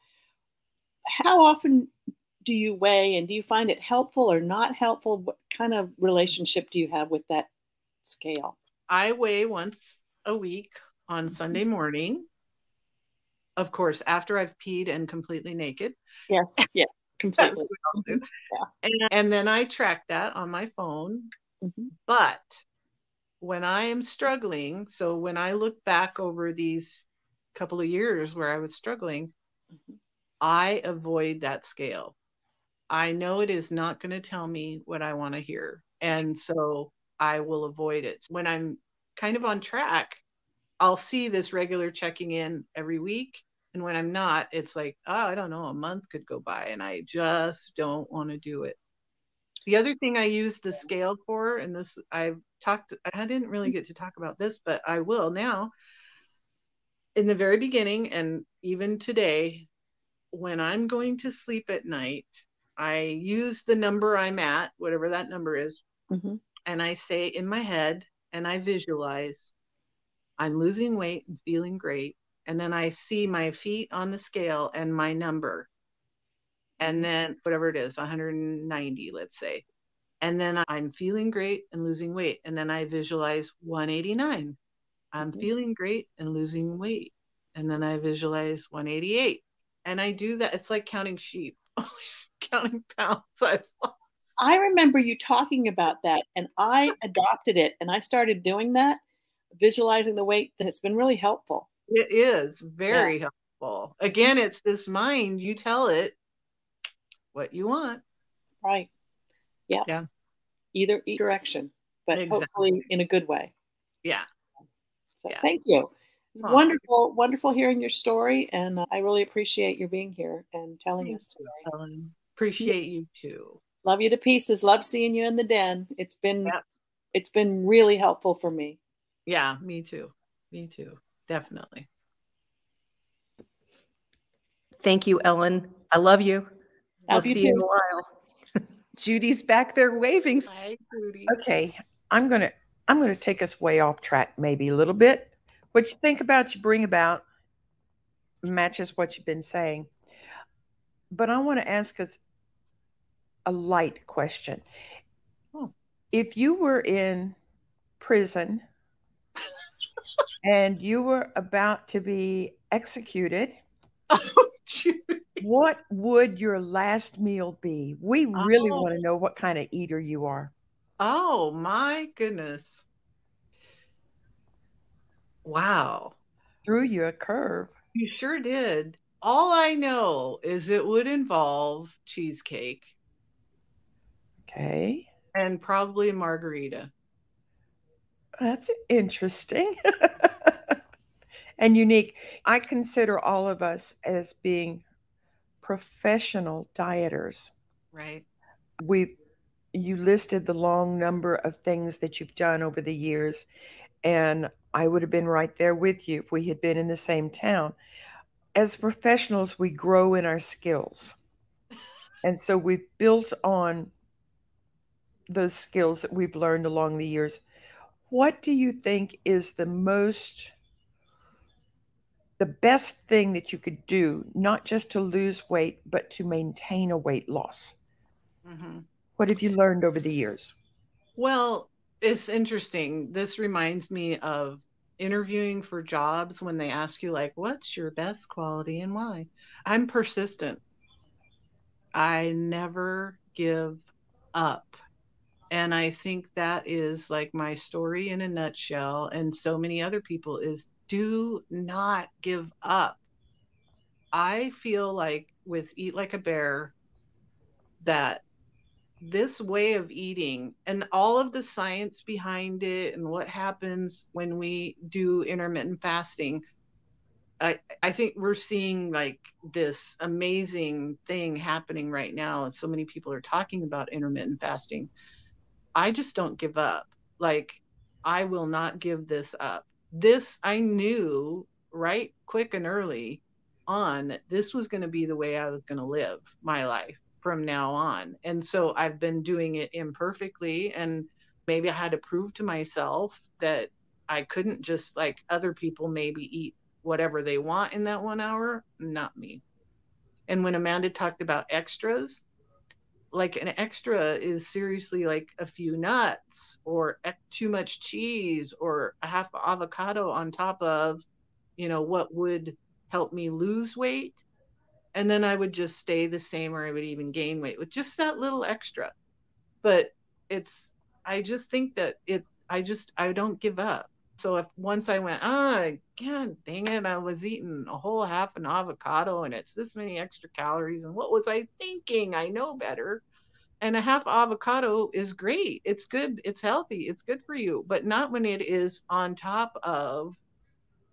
How often do you weigh, and do you find it helpful or not helpful? What kind of relationship do you have with that scale? I weigh once a week on Sunday morning. Of course, after I've peed and completely naked. Yes, completely. Yeah. And then I track that on my phone. Mm-hmm. But when I am struggling, so when I look back over these couple of years where I was struggling, mm-hmm. I avoid that scale. I know it is not going to tell me what I want to hear. And so I will avoid it. When I'm kind of on track, I'll see this regular checking in every week. And when I'm not, it's like, I don't know, a month could go by and I just don't want to do it. The other thing I use the scale for, and this I didn't really get to talk about this, but I will now. In the very beginning, and even today, when I'm going to sleep at night, I use the number I'm at, whatever that number is, mm-hmm. and I say in my head, and I visualize, I'm losing weight and feeling great. And then I see my feet on the scale and my number. And then whatever it is, 190, let's say. And then I'm feeling great and losing weight. And then I visualize 189. I'm mm-hmm. feeling great and losing weight. And then I visualize 188. And I do that. It's like counting sheep, counting pounds I've lost. I remember you talking about that, and I adopted it, and I started doing that, visualizing the weight, and it's been really helpful. It is very helpful. Again, it's this mind. You tell it what you want. Right. Yeah. Yeah. Either direction, but hopefully in a good way. Yeah. So thank you. It's wonderful, wonderful hearing your story, and I really appreciate your being here and telling us today. Helen. Appreciate you too. Love you to pieces. Love seeing you in the den. It's been really helpful for me. Yeah, me too. Me too. Definitely. Thank you, Ellen. I love you. I'll see you in a while. Judy's back there waving. Hi, Judy. Okay, I'm gonna take us way off track, maybe a little bit. What you think about, you bring about, matches what you've been saying. but I want to ask us a light question. Oh. If you were in prison and you were about to be executed, Oh, Judy. what would your last meal be? We really Oh. want to know what kind of eater you are. Oh my goodness. Wow. Threw you a curve. You sure did. All I know is it would involve cheesecake Okay. and probably a margarita. That's interesting and unique. I consider all of us as being professional dieters. Right. You listed the long number of things that you've done over the years, and I would have been right there with you if we had been in the same town. As professionals, we grow in our skills. And so we've built on those skills that we've learned along the years. What do you think is the best thing that you could do, not just to lose weight, but to maintain a weight loss? Mm-hmm. What have you learned over the years? Well, it's interesting. This reminds me of interviewing for jobs when they ask you, like, what's your best quality and why? I'm persistent. I never give up. And I think that is like my story in a nutshell. And so many other people is do not give up. I feel like with Eat Like a Bear that this way of eating and all of the science behind it and what happens when we do intermittent fasting, I think we're seeing like this amazing thing happening right now. And so many people are talking about intermittent fasting. I just don't give up. Like, I will not give this up. This, I knew right quick and early on, this was going to be the way I was going to live my life from now on. And so I've been doing it imperfectly. And maybe I had to prove to myself that I couldn't just like other people maybe eat whatever they want in that 1 hour, not me. And when Amanda talked about extras, like an extra is seriously like a few nuts or too much cheese or a half avocado on top of, what would help me lose weight. And then I would just stay the same or I would even gain weight with just that little extra. But I just think that I don't give up. So if once I went, God dang it, I was eating a whole half an avocado and it's this many extra calories. And what was I thinking? I know better. And a half avocado is great. It's good. It's healthy. It's good for you, but not when it is on top of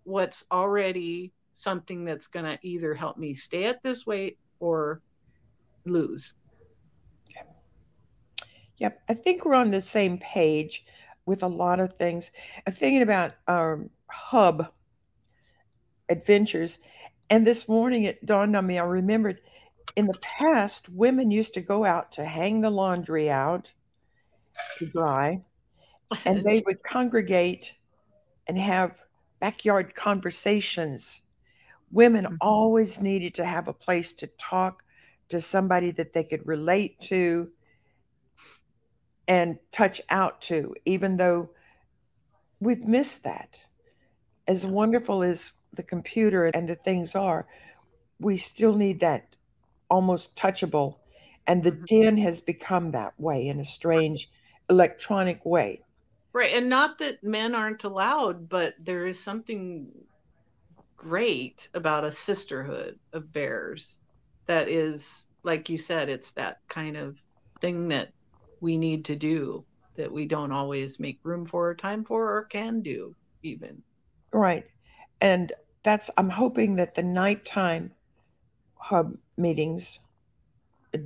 what's already something that's going to either help me stay at this weight or lose. Yep. I think we're on the same page with a lot of things. I'm thinking about our hub adventures. And this morning it dawned on me, I remembered in the past, women used to go out to hang the laundry out to dry, and they would congregate and have backyard conversations. Women always needed to have a place to talk to somebody that they could relate to and touch out to, even though we've missed that. As wonderful as the computer and the things are, we still need that almost touchable. And the den has become that way in a strange electronic way. Right. And not that men aren't allowed, but there is something great about a sisterhood of bears that is, like you said, it's that kind of thing that we need to do that we don't always make room for or time for or can do even. Right. And I'm hoping that the nighttime hub meetings,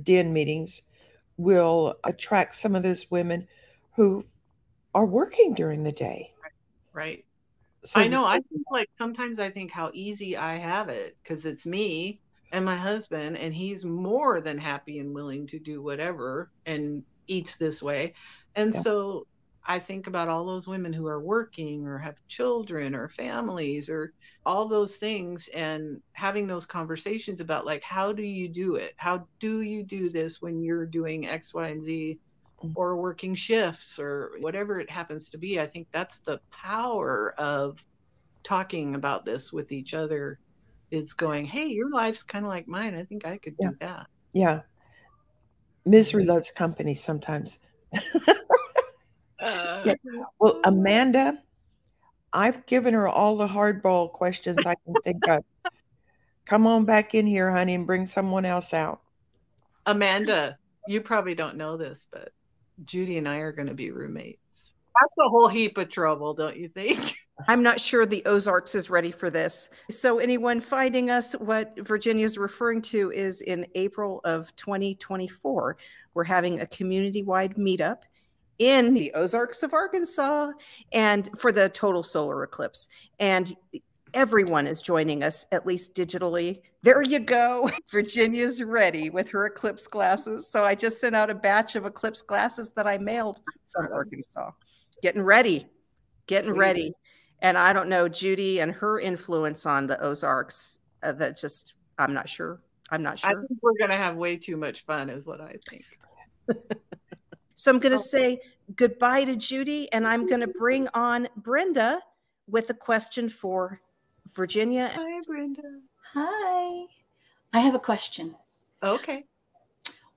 den meetings, will attract some of those women who are working during the day. Right. So I know. I think like sometimes I think how easy I have it because it's me and my husband, and he's more than happy and willing to do whatever and eats this way. And so I think about all those women who are working or have children or families or all those things, and having those conversations about like, how do you do it? How do you do this when you're doing X, Y, and Z, or working shifts or whatever it happens to be? I think that's the power of talking about this with each other, is going, hey, your life's kind of like mine. I think I could do that. Yeah. Misery loves company sometimes. Yeah. Well, Amanda, I've given her all the hardball questions I can think of. Come on back in here, honey, and bring someone else out. Amanda, you probably don't know this, but Judy and I are going to be roommates. That's a whole heap of trouble, don't you think? I'm not sure the Ozarks is ready for this. So anyone finding us, what Virginia's referring to is in April of 2024, we're having a community-wide meetup in the Ozarks of Arkansas, and for the total solar eclipse. And everyone is joining us, at least digitally. There you go. Virginia's ready with her eclipse glasses. So I just sent out a batch of eclipse glasses that I mailed from Arkansas. Getting ready. Ready. And I don't know, Judy and her influence on the Ozarks, that just, I'm not sure. I think we're going to have way too much fun is what I think. So I'm going to say goodbye to Judy, and I'm going to bring on Brenda with a question for Virginia. Hi, Brenda. Hi. I have a question. Okay.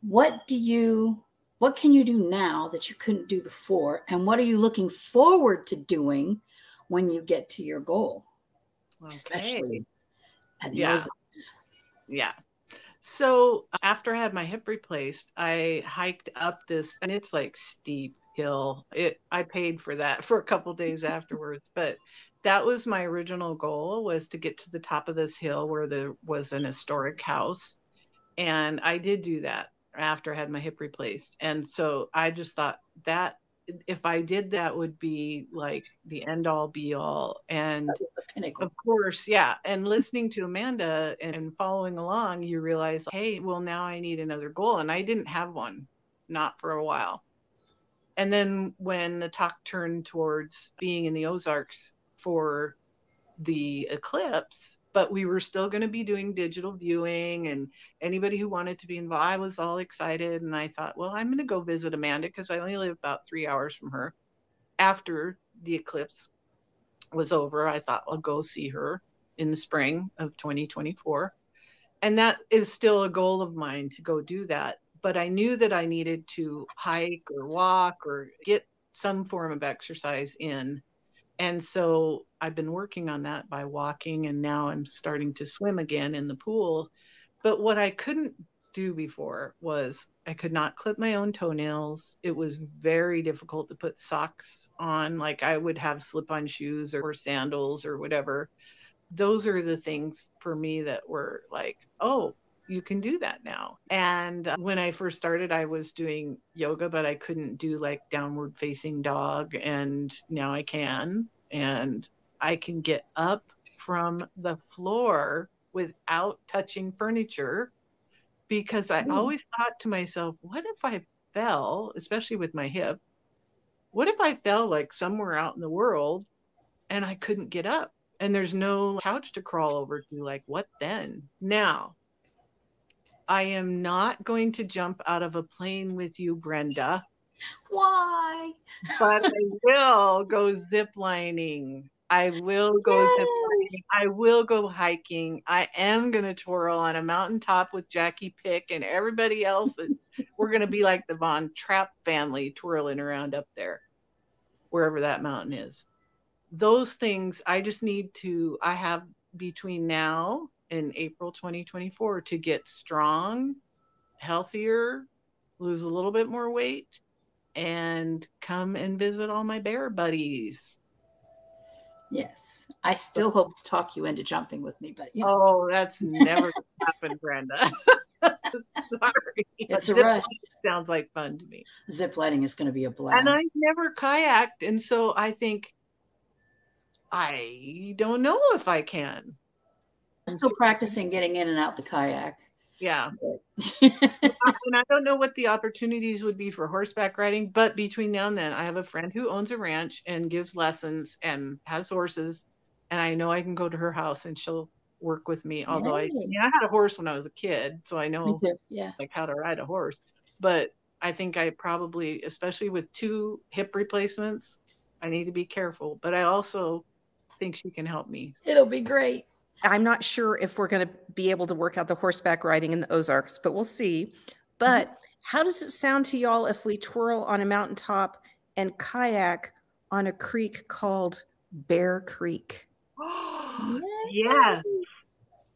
What can you do now that you couldn't do before? And what are you looking forward to doing when you get to your goal? Okay. Especially at the yeah. Ozarks. Yeah. So after I had my hip replaced, I hiked up this, and it's like steep hill. I paid for that for a couple of days afterwards, but that was my original goal, was to get to the top of this hill where there was an historic house. And I did do that after I had my hip replaced. And so I just thought that if I did that would be like the end all be all. And of course, yeah. And listening to Amanda and following along, you realize, hey, well, now I need another goal. And I didn't have one, not for a while. And then when the talk turned towards being in the Ozarks for the eclipse, but we were still going to be doing digital viewing, and anybody who wanted to be involved, I was all excited. And I thought, well, I'm going to go visit Amanda because I only live about 3 hours from her. After the eclipse was over, I thought I'll go see her in the spring of 2024. And that is still a goal of mine, to go do that. But I knew that I needed to hike or walk or get some form of exercise in. And so I've been working on that by walking, and now I'm starting to swim again in the pool. But what I couldn't do before was I could not clip my own toenails. It was very difficult to put socks on. Like I would have slip-on shoes or sandals or whatever. Those are the things for me that were like, oh, you can do that now. And when I first started, I was doing yoga, but I couldn't do like downward facing dog. And now I can. And I can get up from the floor without touching furniture, because I always thought to myself, what if I fell, especially with my hip? What if I fell like somewhere out in the world and I couldn't get up and there's no couch to crawl over to? Like, what then? Now, I am not going to jump out of a plane with you, Brenda. Why? But I will go ziplining. I will go ziplining. I will go hiking. I am going to twirl on a mountaintop with Jackie Pick and everybody else. We're going to be like the Von Trapp family twirling around up there, wherever that mountain is. Those things I just need to, I have between now in April 2024 to get strong, healthier, lose a little bit more weight, and come and visit all my bear buddies. Yes. I still hope to talk you into jumping with me, but you know. Oh, that's never going to happen, Brenda. Sorry. It's a rush. Sounds like fun to me. Zip lining is going to be a blast. And I've never kayaked, and so I think I don't know if I can. I'm still practicing getting in and out the kayak. Yeah. And I don't know what the opportunities would be for horseback riding, but between now and then, I have a friend who owns a ranch and gives lessons and has horses. And I know I can go to her house and she'll work with me. Although I Yay. had a horse when I was a kid, so I Me know too. Yeah. like how to ride a horse. But I think I probably, especially with 2 hip replacements, I need to be careful. But I also think she can help me. It'll be great. I'm not sure if we're going to be able to work out the horseback riding in the Ozarks, but we'll see. But how does it sound to y'all if we twirl on a mountaintop and kayak on a creek called Bear Creek? Yeah.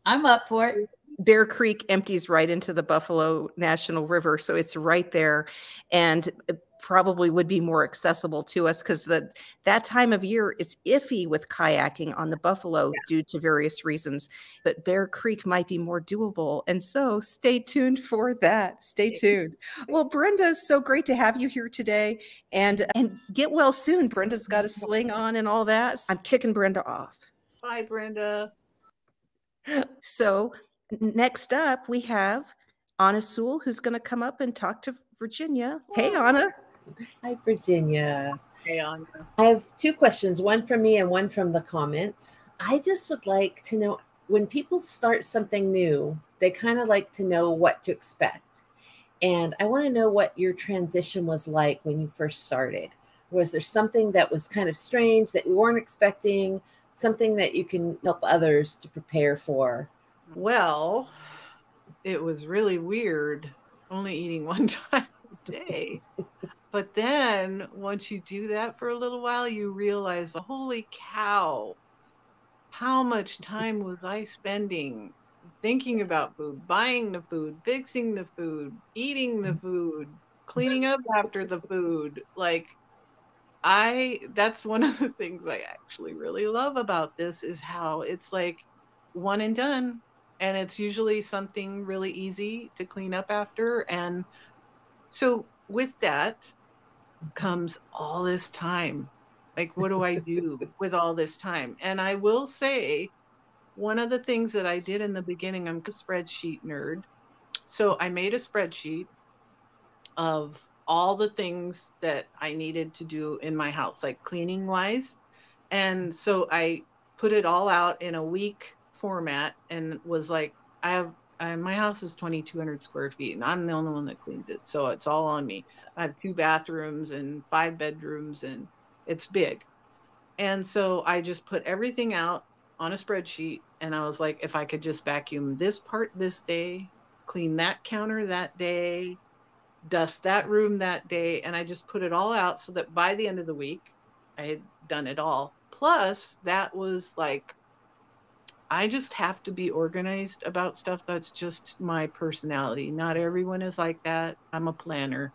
I'm up for it. Bear Creek empties right into the Buffalo National River, so it's right there, and it probably would be more accessible to us because that time of year it's iffy with kayaking on the Buffalo due to various reasons. But Bear Creek might be more doable, and so stay tuned for that. Stay tuned. Well, Brenda, it's so great to have you here today, and get well soon. Brenda's got a sling on and all that. I'm kicking Brenda off. Bye, Brenda. So next up, we have Anna Sewell, who's going to come up and talk to Virginia. Hey, Anna. Hi, Virginia. Hey, Anna. I have 2 questions, one from me and one from the comments. I just would like to know, when people start something new, they kind of like to know what to expect. And I want to know what your transition was like when you first started. Was there something that was kind of strange that you weren't expecting, something that you can help others to prepare for? Well, it was really weird only eating 1 time a day. But then once you do that for a little while, you realize, holy cow, how much time was I spending thinking about food, buying the food, fixing the food, eating the food, cleaning up after the food. Like, that's one of the things I actually really love about this is how it's like one and done. And it's usually something really easy to clean up after. And so with that comes all this time. Like, what do I do with all this time? And I will say, one of the things that I did in the beginning, I'm a spreadsheet nerd. So I made a spreadsheet of all the things that I needed to do in my house, like cleaning wise. And so I put it all out in a week format and was like, my house is 2,200 square feet and I'm the only one that cleans it. So it's all on me. I have 2 bathrooms and 5 bedrooms and it's big. And so I just put everything out on a spreadsheet and I was like, if I could just vacuum this part this day, clean that counter that day, dust that room that day. And I just put it all out so that by the end of the week, I had done it all. Plus that was like, I just have to be organized about stuff. That's just my personality. Not everyone is like that. I'm a planner.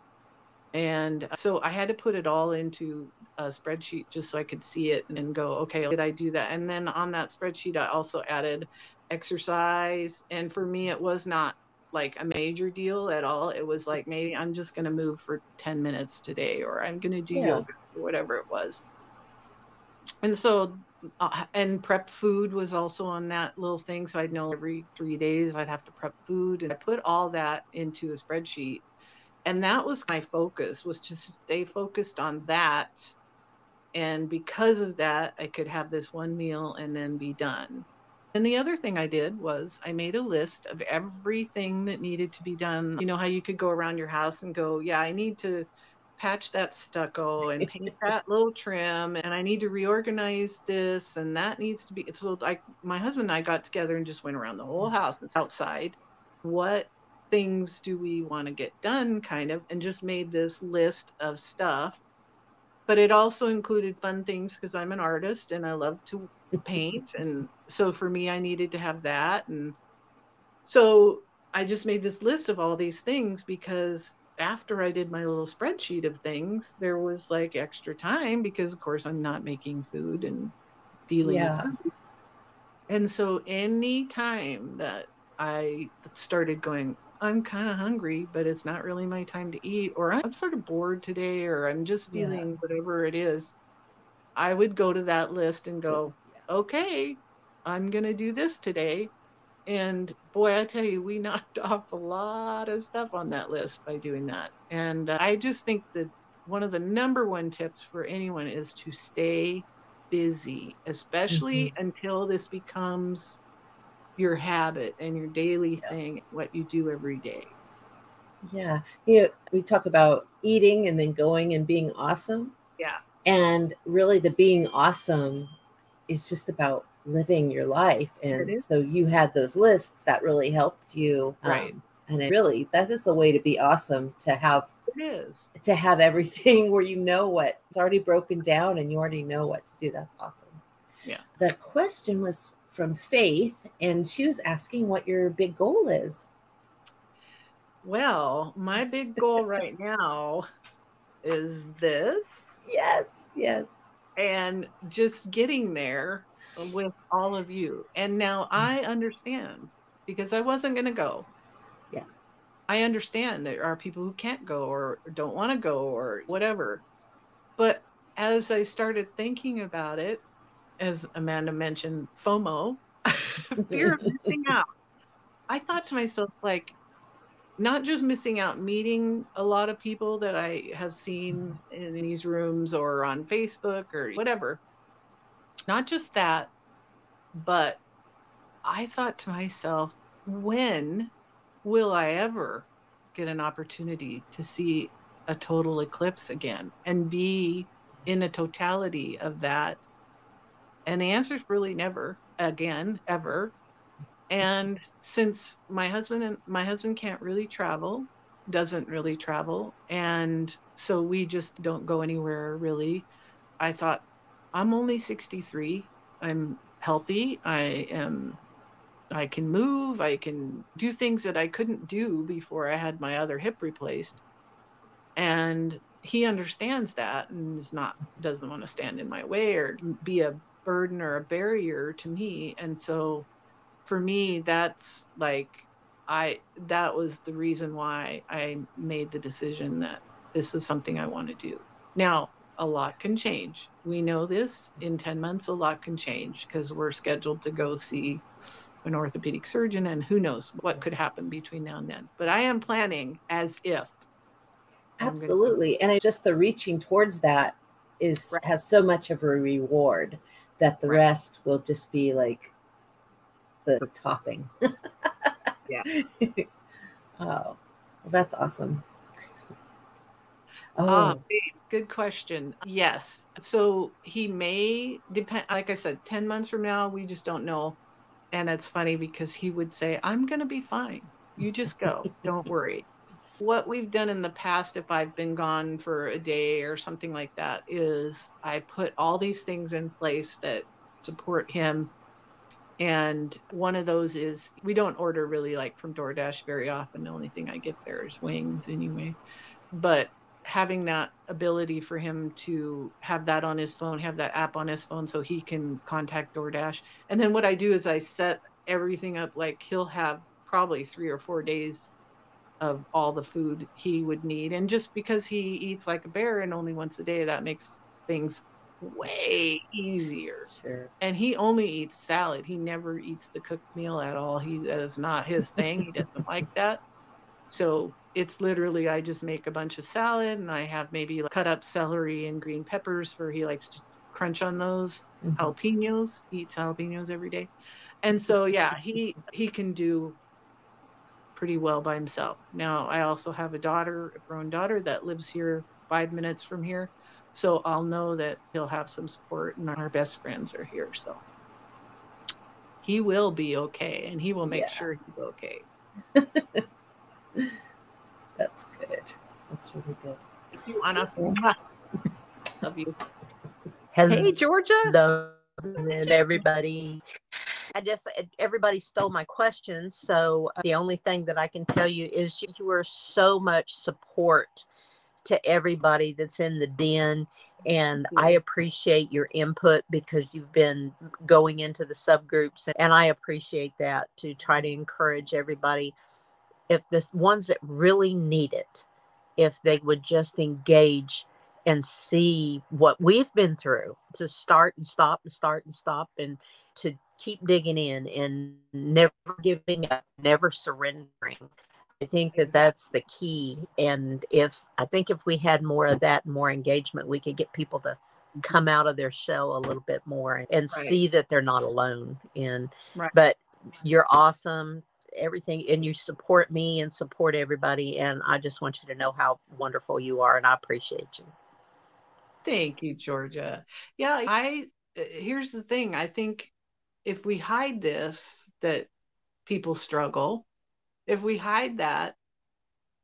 And so I had to put it all into a spreadsheet just so I could see it and go, okay, did I do that? And then on that spreadsheet, I also added exercise. And for me, it was not like a major deal at all. It was like, maybe I'm just going to move for 10 minutes today, or I'm going to do yoga, or whatever it was. And so and prep food was also on that little thing. So I'd know every 3 days I'd have to prep food. And I put all that into a spreadsheet. And that was my focus, was just to stay focused on that. And because of that, I could have this one meal and then be done. And the other thing I did was I made a list of everything that needed to be done. You know how you could go around your house and go, yeah, I need to patch that stucco and paint that little trim, and I need to reorganize this, and that needs to be. So my husband and I got together and just went around the whole house. It's outside. What things do we want to get done, kind of, and just made this list of stuff. But it also included fun things because I'm an artist and I love to paint. And so for me, I needed to have that. And so I just made this list of all these things because after I did my little spreadsheet of things, there was like extra time because of course I'm not making food and dealing with food. And so any time that I started going, I'm kind of hungry, but it's not really my time to eat, or I'm sort of bored today, or I'm just feeling whatever it is, I would go to that list and go, okay, I'm going to do this today. And boy, I tell you, we knocked off a lot of stuff on that list by doing that. And I just think that one of the number one tips for anyone is to stay busy, especially until this becomes your habit and your daily thing, what you do every day. Yeah. We talk about eating and then going and being awesome. Yeah. And really the being awesome is just about living your life. And so you had those lists that really helped you. Right. And that is a way to be awesome, to have everything where you know what it's already broken down and you already know what to do. That's awesome. Yeah. The question was from Faith, and she was asking what your big goal is. Well, my big goal right now is this. Yes. And just getting there with all of you. And now I understand, because I wasn't going to go. Yeah. I understand there are people who can't go or don't want to go or whatever. But as I started thinking about it, as Amanda mentioned, FOMO, fear of missing out, I thought to myself, like, not just missing out meeting a lot of people that I have seen in these rooms or on Facebook or whatever, not just that, but I thought to myself, when will I ever get an opportunity to see a total eclipse again and be in a totality of that? And the answer is really never again, ever. And since my husband can't really travel, doesn't really travel, and so we just don't go anywhere really, I thought, I'm only 63. I'm healthy. I can move. I can do things that I couldn't do before I had my other hip replaced. And he understands that and doesn't want to stand in my way or be a burden or a barrier to me. And so for me, that's like, that was the reason why I made the decision that this is something I want to do. Now, a lot can change. We know this. In 10 months, a lot can change because we're scheduled to go see an orthopedic surgeon, and who knows what could happen between now and then. But I am planning as if. Absolutely. And just the reaching towards that has so much of a reward that the rest will just be like the topping. Yeah. Oh, well, that's awesome. Good question. Yes. So he may depend, like I said, 10 months from now, we just don't know. And it's funny because he would say, I'm going to be fine. You just go. Don't worry. What we've done in the past, if I've been gone for a day or something like that, is I put all these things in place that support him. And one of those is, we don't order really like from DoorDash very often. The only thing I get there is wings anyway. But having that ability for him to have that on his phone, have that app on his phone so he can contact DoorDash. And then what I do is I set everything up, like he'll have probably 3 or 4 days of all the food he would need. And just because he eats like a bear and only once a day, that makes things way easier. Sure. And he only eats salad. He never eats the cooked meal at all. That is not his thing. He doesn't like that. So it's literally, I just make a bunch of salad and I have maybe cut up celery and green peppers for he likes to crunch on those. Jalapenos. He eats jalapenos every day. And so, yeah, he can do pretty well by himself. Now, I also have a grown daughter that lives here 5 minutes from here. So I'll know that he'll have some support and our best friends are here. So he will be okay and he will make sure he's okay. That's good. That's really good. Thank you, Anna. Love you. Hey, Georgia. Hello, everybody. Everybody stole my questions. So the only thing that I can tell you is you are so much support to everybody that's in the den. And I appreciate your input because you've been going into the subgroups. And I appreciate that, to try to encourage everybody. If the ones that really need it, if they would just engage and see what we've been through, to start and stop and start and stop, and to keep digging in and never giving up, never surrendering. I think that that's the key. And I think if we had more of that, more engagement, we could get people to come out of their shell a little bit more and see that they're not alone. But you're awesome, everything, and you support me and support everybody. And I just want you to know how wonderful you are, and I appreciate you. Thank you, Georgia. Yeah, here's the thing. I think if we hide this, that people struggle, if we hide that,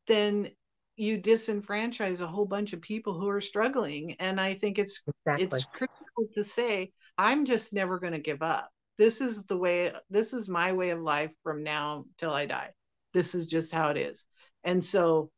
then you disenfranchise a whole bunch of people who are struggling. And I think it's critical to say, I'm just never going to give up. This is my way of life from now till I die. This is just how it is. And so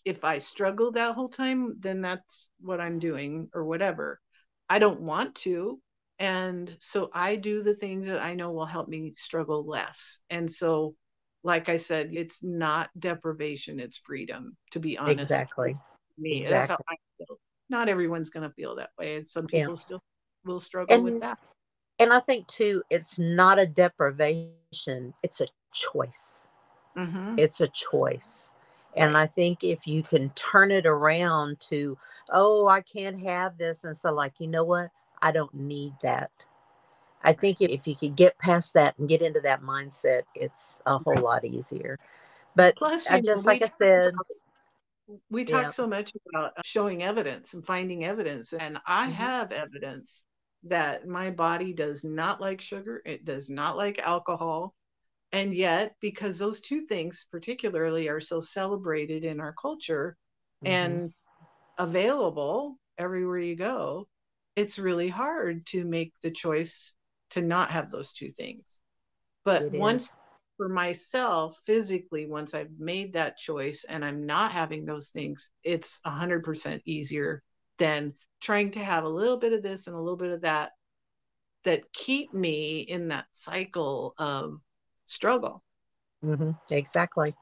if I struggle that whole time, then that's what I'm doing or whatever. I don't want to. And so I do the things that I know will help me struggle less. And so, like I said, it's not deprivation, it's freedom, to be honest. Exactly. Me. That's how I feel. Not everyone's going to feel that way. And some people still will struggle with that. And I think too, it's not a deprivation, it's a choice. Mm-hmm. It's a choice. And I think if you can turn it around to, oh, I can't have this. And so like, you know what? I don't need that. I think if you could get past that and get into that mindset, it's a whole lot easier. But plus, like I said, we talk so much about showing evidence and finding evidence. And I have evidence that my body does not like sugar. It does not like alcohol. And yet, because those two things particularly are so celebrated in our culture and available everywhere you go, it's really hard to make the choice to not have those two things. But for myself, physically, once I've made that choice and I'm not having those things, it's 100% easier than trying to have a little bit of this and a little bit of that keep me in that cycle of struggle. Exactly.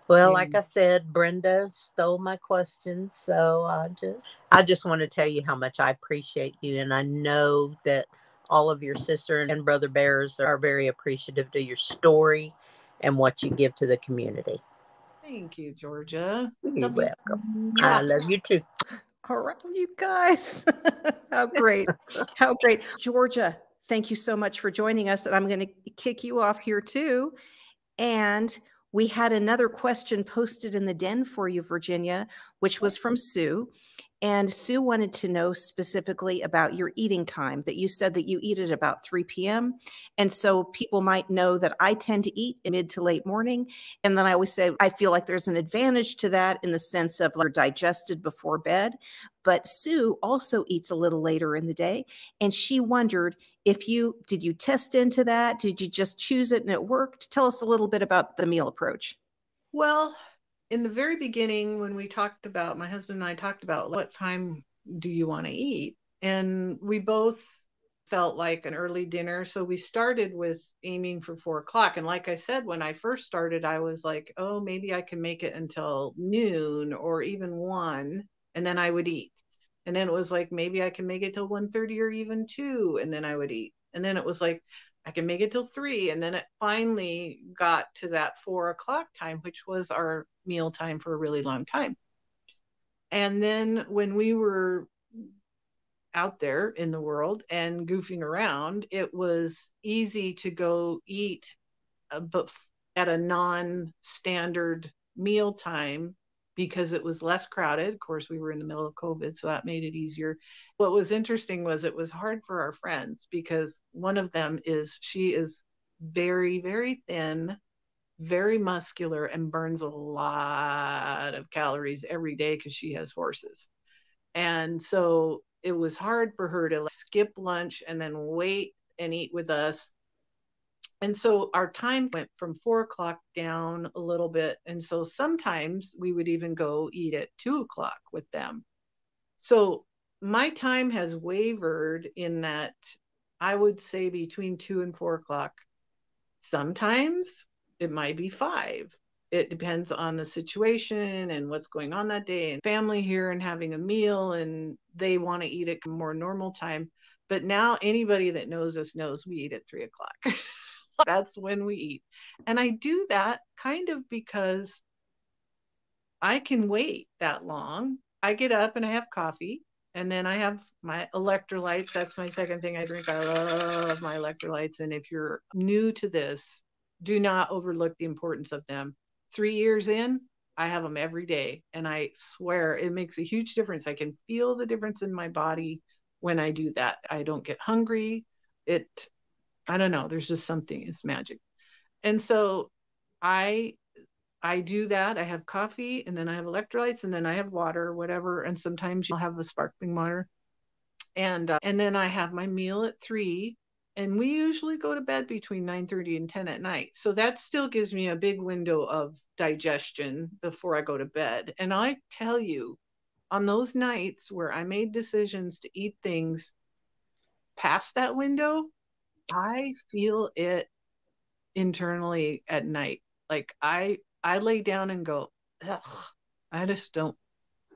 Well, like I said, Brenda stole my questions, so I just want to tell you how much I appreciate you, and I know that all of your sister and brother bears are very appreciative to your story and what you give to the community. Thank you, Georgia. You're welcome. I love you too. All right, you guys. How great. How great. Georgia, thank you so much for joining us. And I'm going to kick you off here too. And we had another question posted in the den for you, Virginia, which was from Sue. And Sue wanted to know specifically about your eating time, that you said that you eat at about 3 p.m. And so people might know that I tend to eat in mid to late morning. And then I always say, I feel like there's an advantage to that in the sense of like digested before bed. But Sue also eats a little later in the day. And she wondered did you test into that? Did you just choose it and it worked? Tell us a little bit about the meal approach. Well, in the very beginning, when my husband and I talked about what time do you want to eat? And we both felt like an early dinner. So we started with aiming for 4 o'clock. And like I said, when I first started, I was like, oh, maybe I can make it until noon or even 1, and then I would eat. And then it was like, maybe I can make it till 1:30 or even 2, and then I would eat. And then it was like, I can make it till 3. And then it finally got to that 4 o'clock time, which was our meal time for a really long time. And then when we were out there in the world and goofing around, it was easy to go eat but at a non-standard meal time because it was less crowded. Of course, we were in the middle of COVID, so that made it easier. What was interesting was it was hard for our friends because one of them she is very, very thin, very muscular, and burns a lot of calories every day because she has horses. And so it was hard for her to skip lunch and then wait and eat with us. And so our time went from 4 o'clock down a little bit. And so sometimes we would even go eat at 2 o'clock with them. So my time has wavered in that I would say between 2 and 4 o'clock. Sometimes it might be 5. It depends on the situation and what's going on that day and family here and having a meal, and they want to eat at a more normal time. But now anybody that knows us knows we eat at 3 o'clock. That's when we eat. And I do that kind of because I can wait that long. I get up and I have coffee, and then I have my electrolytes. That's my second thing I drink. I love my electrolytes. And if you're new to this, do not overlook the importance of them. 3 years in, I have them every day. And I swear it makes a huge difference. I can feel the difference in my body when I do that. I don't get hungry. I don't know. There's just something, it's magic. And so I do that. I have coffee, and then I have electrolytes, and then I have water or whatever. And sometimes I'll have a sparkling water. And then I have my meal at 3, and we usually go to bed between 9:30 and 10 at night. So that still gives me a big window of digestion before I go to bed. And I tell you, on those nights where I made decisions to eat things past that window, I feel it internally at night. Like I lay down and go, ugh, I just don't,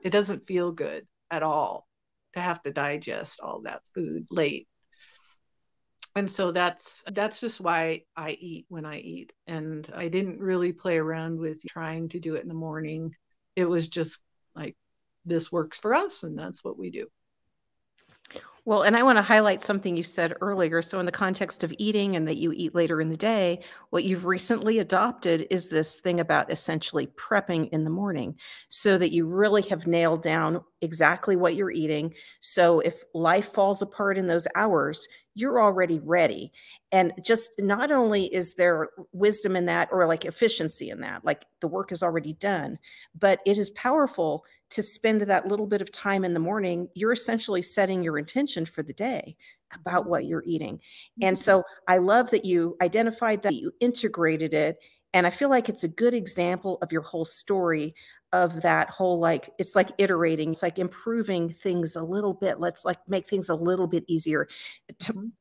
it doesn't feel good at all to have to digest all that food late. And so that's just why I eat when I eat. And I didn't really play around with trying to do it in the morning. It was just like, this works for us, and that's what we do. Well, and I want to highlight something you said earlier. So in the context of eating and that you eat later in the day, what you've recently adopted is this thing about essentially prepping in the morning, so that you really have nailed down exactly what you're eating. So if life falls apart in those hours, you're already ready. And just not only is there wisdom in that, or like efficiency in that, like the work is already done, but it is powerful to spend that little bit of time in the morning. You're essentially setting your intention for the day about what you're eating. And so I love that you identified that, you integrated it. And I feel like it's a good example of your whole story of that whole, like, it's like iterating, it's like improving things a little bit. Let's like make things a little bit easier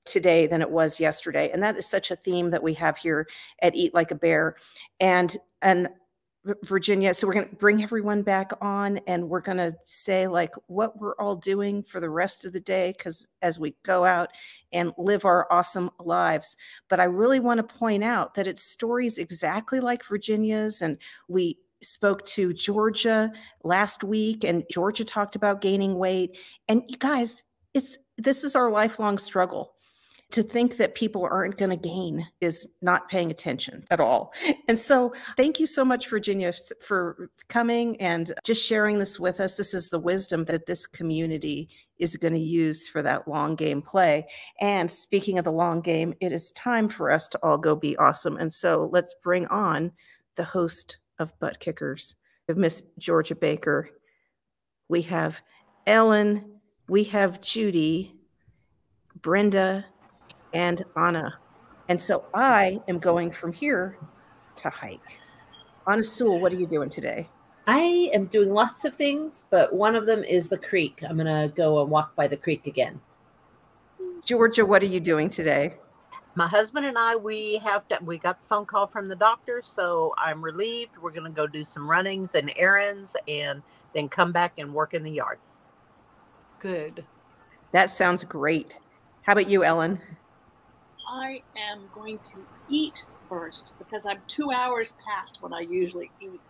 today than it was yesterday. And that is such a theme that we have here at Eat Like a Bear. And Virginia, so we're going to bring everyone back on, and we're going to say like what we're all doing for the rest of the day, because as we go out and live our awesome lives. But I really want to point out that it's stories exactly like Virginia's. And we spoke to Georgia last week, and Georgia talked about gaining weight. And you guys, this is our lifelong struggle. To think that people aren't going to gain is not paying attention at all. And so thank you so much, Virginia, for coming and just sharing this with us. This is the wisdom that this community is going to use for that long game play. And speaking of the long game, it is time for us to all go be awesome. And so let's bring on the host of Butt Kickers, Miss Georgia Baker. We have Ellen, we have Judy, Brenda, and Anna. And so I am going from here to hike. Anna Sewell, what are you doing today? I am doing lots of things, but one of them is the creek. I'm going to go and walk by the creek again. Georgia, what are you doing today? My husband and I, we got the phone call from the doctor, so I'm relieved. We're going to go do some runnings and errands, and then come back and work in the yard. Good. That sounds great. How about you, Ellen? I am going to eat first, because I'm 2 hours past when I usually eat.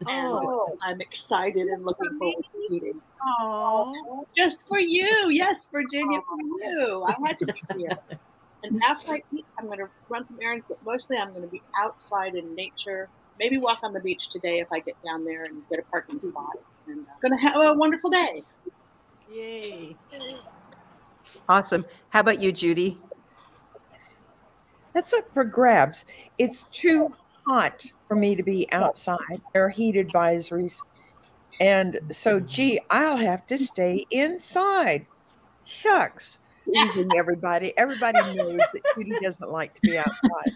And I'm excited and looking forward to eating. Oh, just for you. Yes, Virginia, for you. I had to be here. And after I eat, I'm going to run some errands, but mostly I'm going to be outside in nature. Maybe walk on the beach today if I get down there and get a parking spot. And I'm going to have a wonderful day. yay. Awesome. How about you, Judy? That's up for grabs. It's too hot for me to be outside. There are heat advisories. And so, gee, I'll have to stay inside. Shucks. Teasing everybody. Everybody knows that Judy doesn't like to be outside.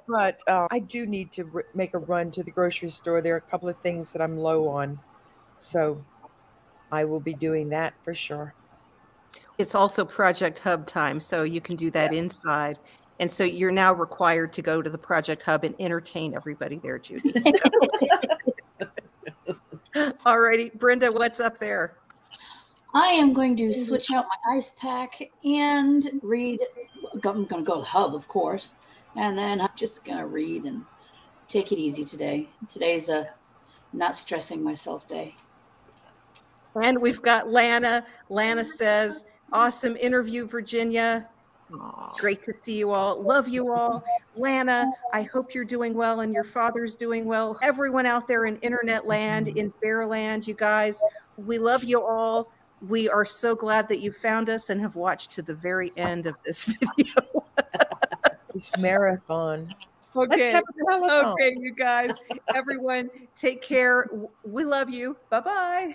But I do need to make a run to the grocery store. There are a couple of things that I'm low on. So I will be doing that for sure. It's also Project Hub time, so you can do that inside. And so you're now required to go to the Project Hub and entertain everybody there, Judy. So. All righty. Brenda, what's up there? I am going to switch out my ice pack and read. I'm going to go to the hub, of course, and then I'm just going to read and take it easy today. Today's a not stressing myself day. And we've got Lana. Lana says, awesome interview, Virginia. Aw. Great to see you all. Love you all. Lana, I hope you're doing well and your father's doing well. Everyone out there in internet land, in Bearland, you guys, we love you all. We are so glad that you found us and have watched to the very end of this video. This marathon. Okay. Let's have a telethon. Okay, you guys. Everyone, take care. We love you. Bye-bye.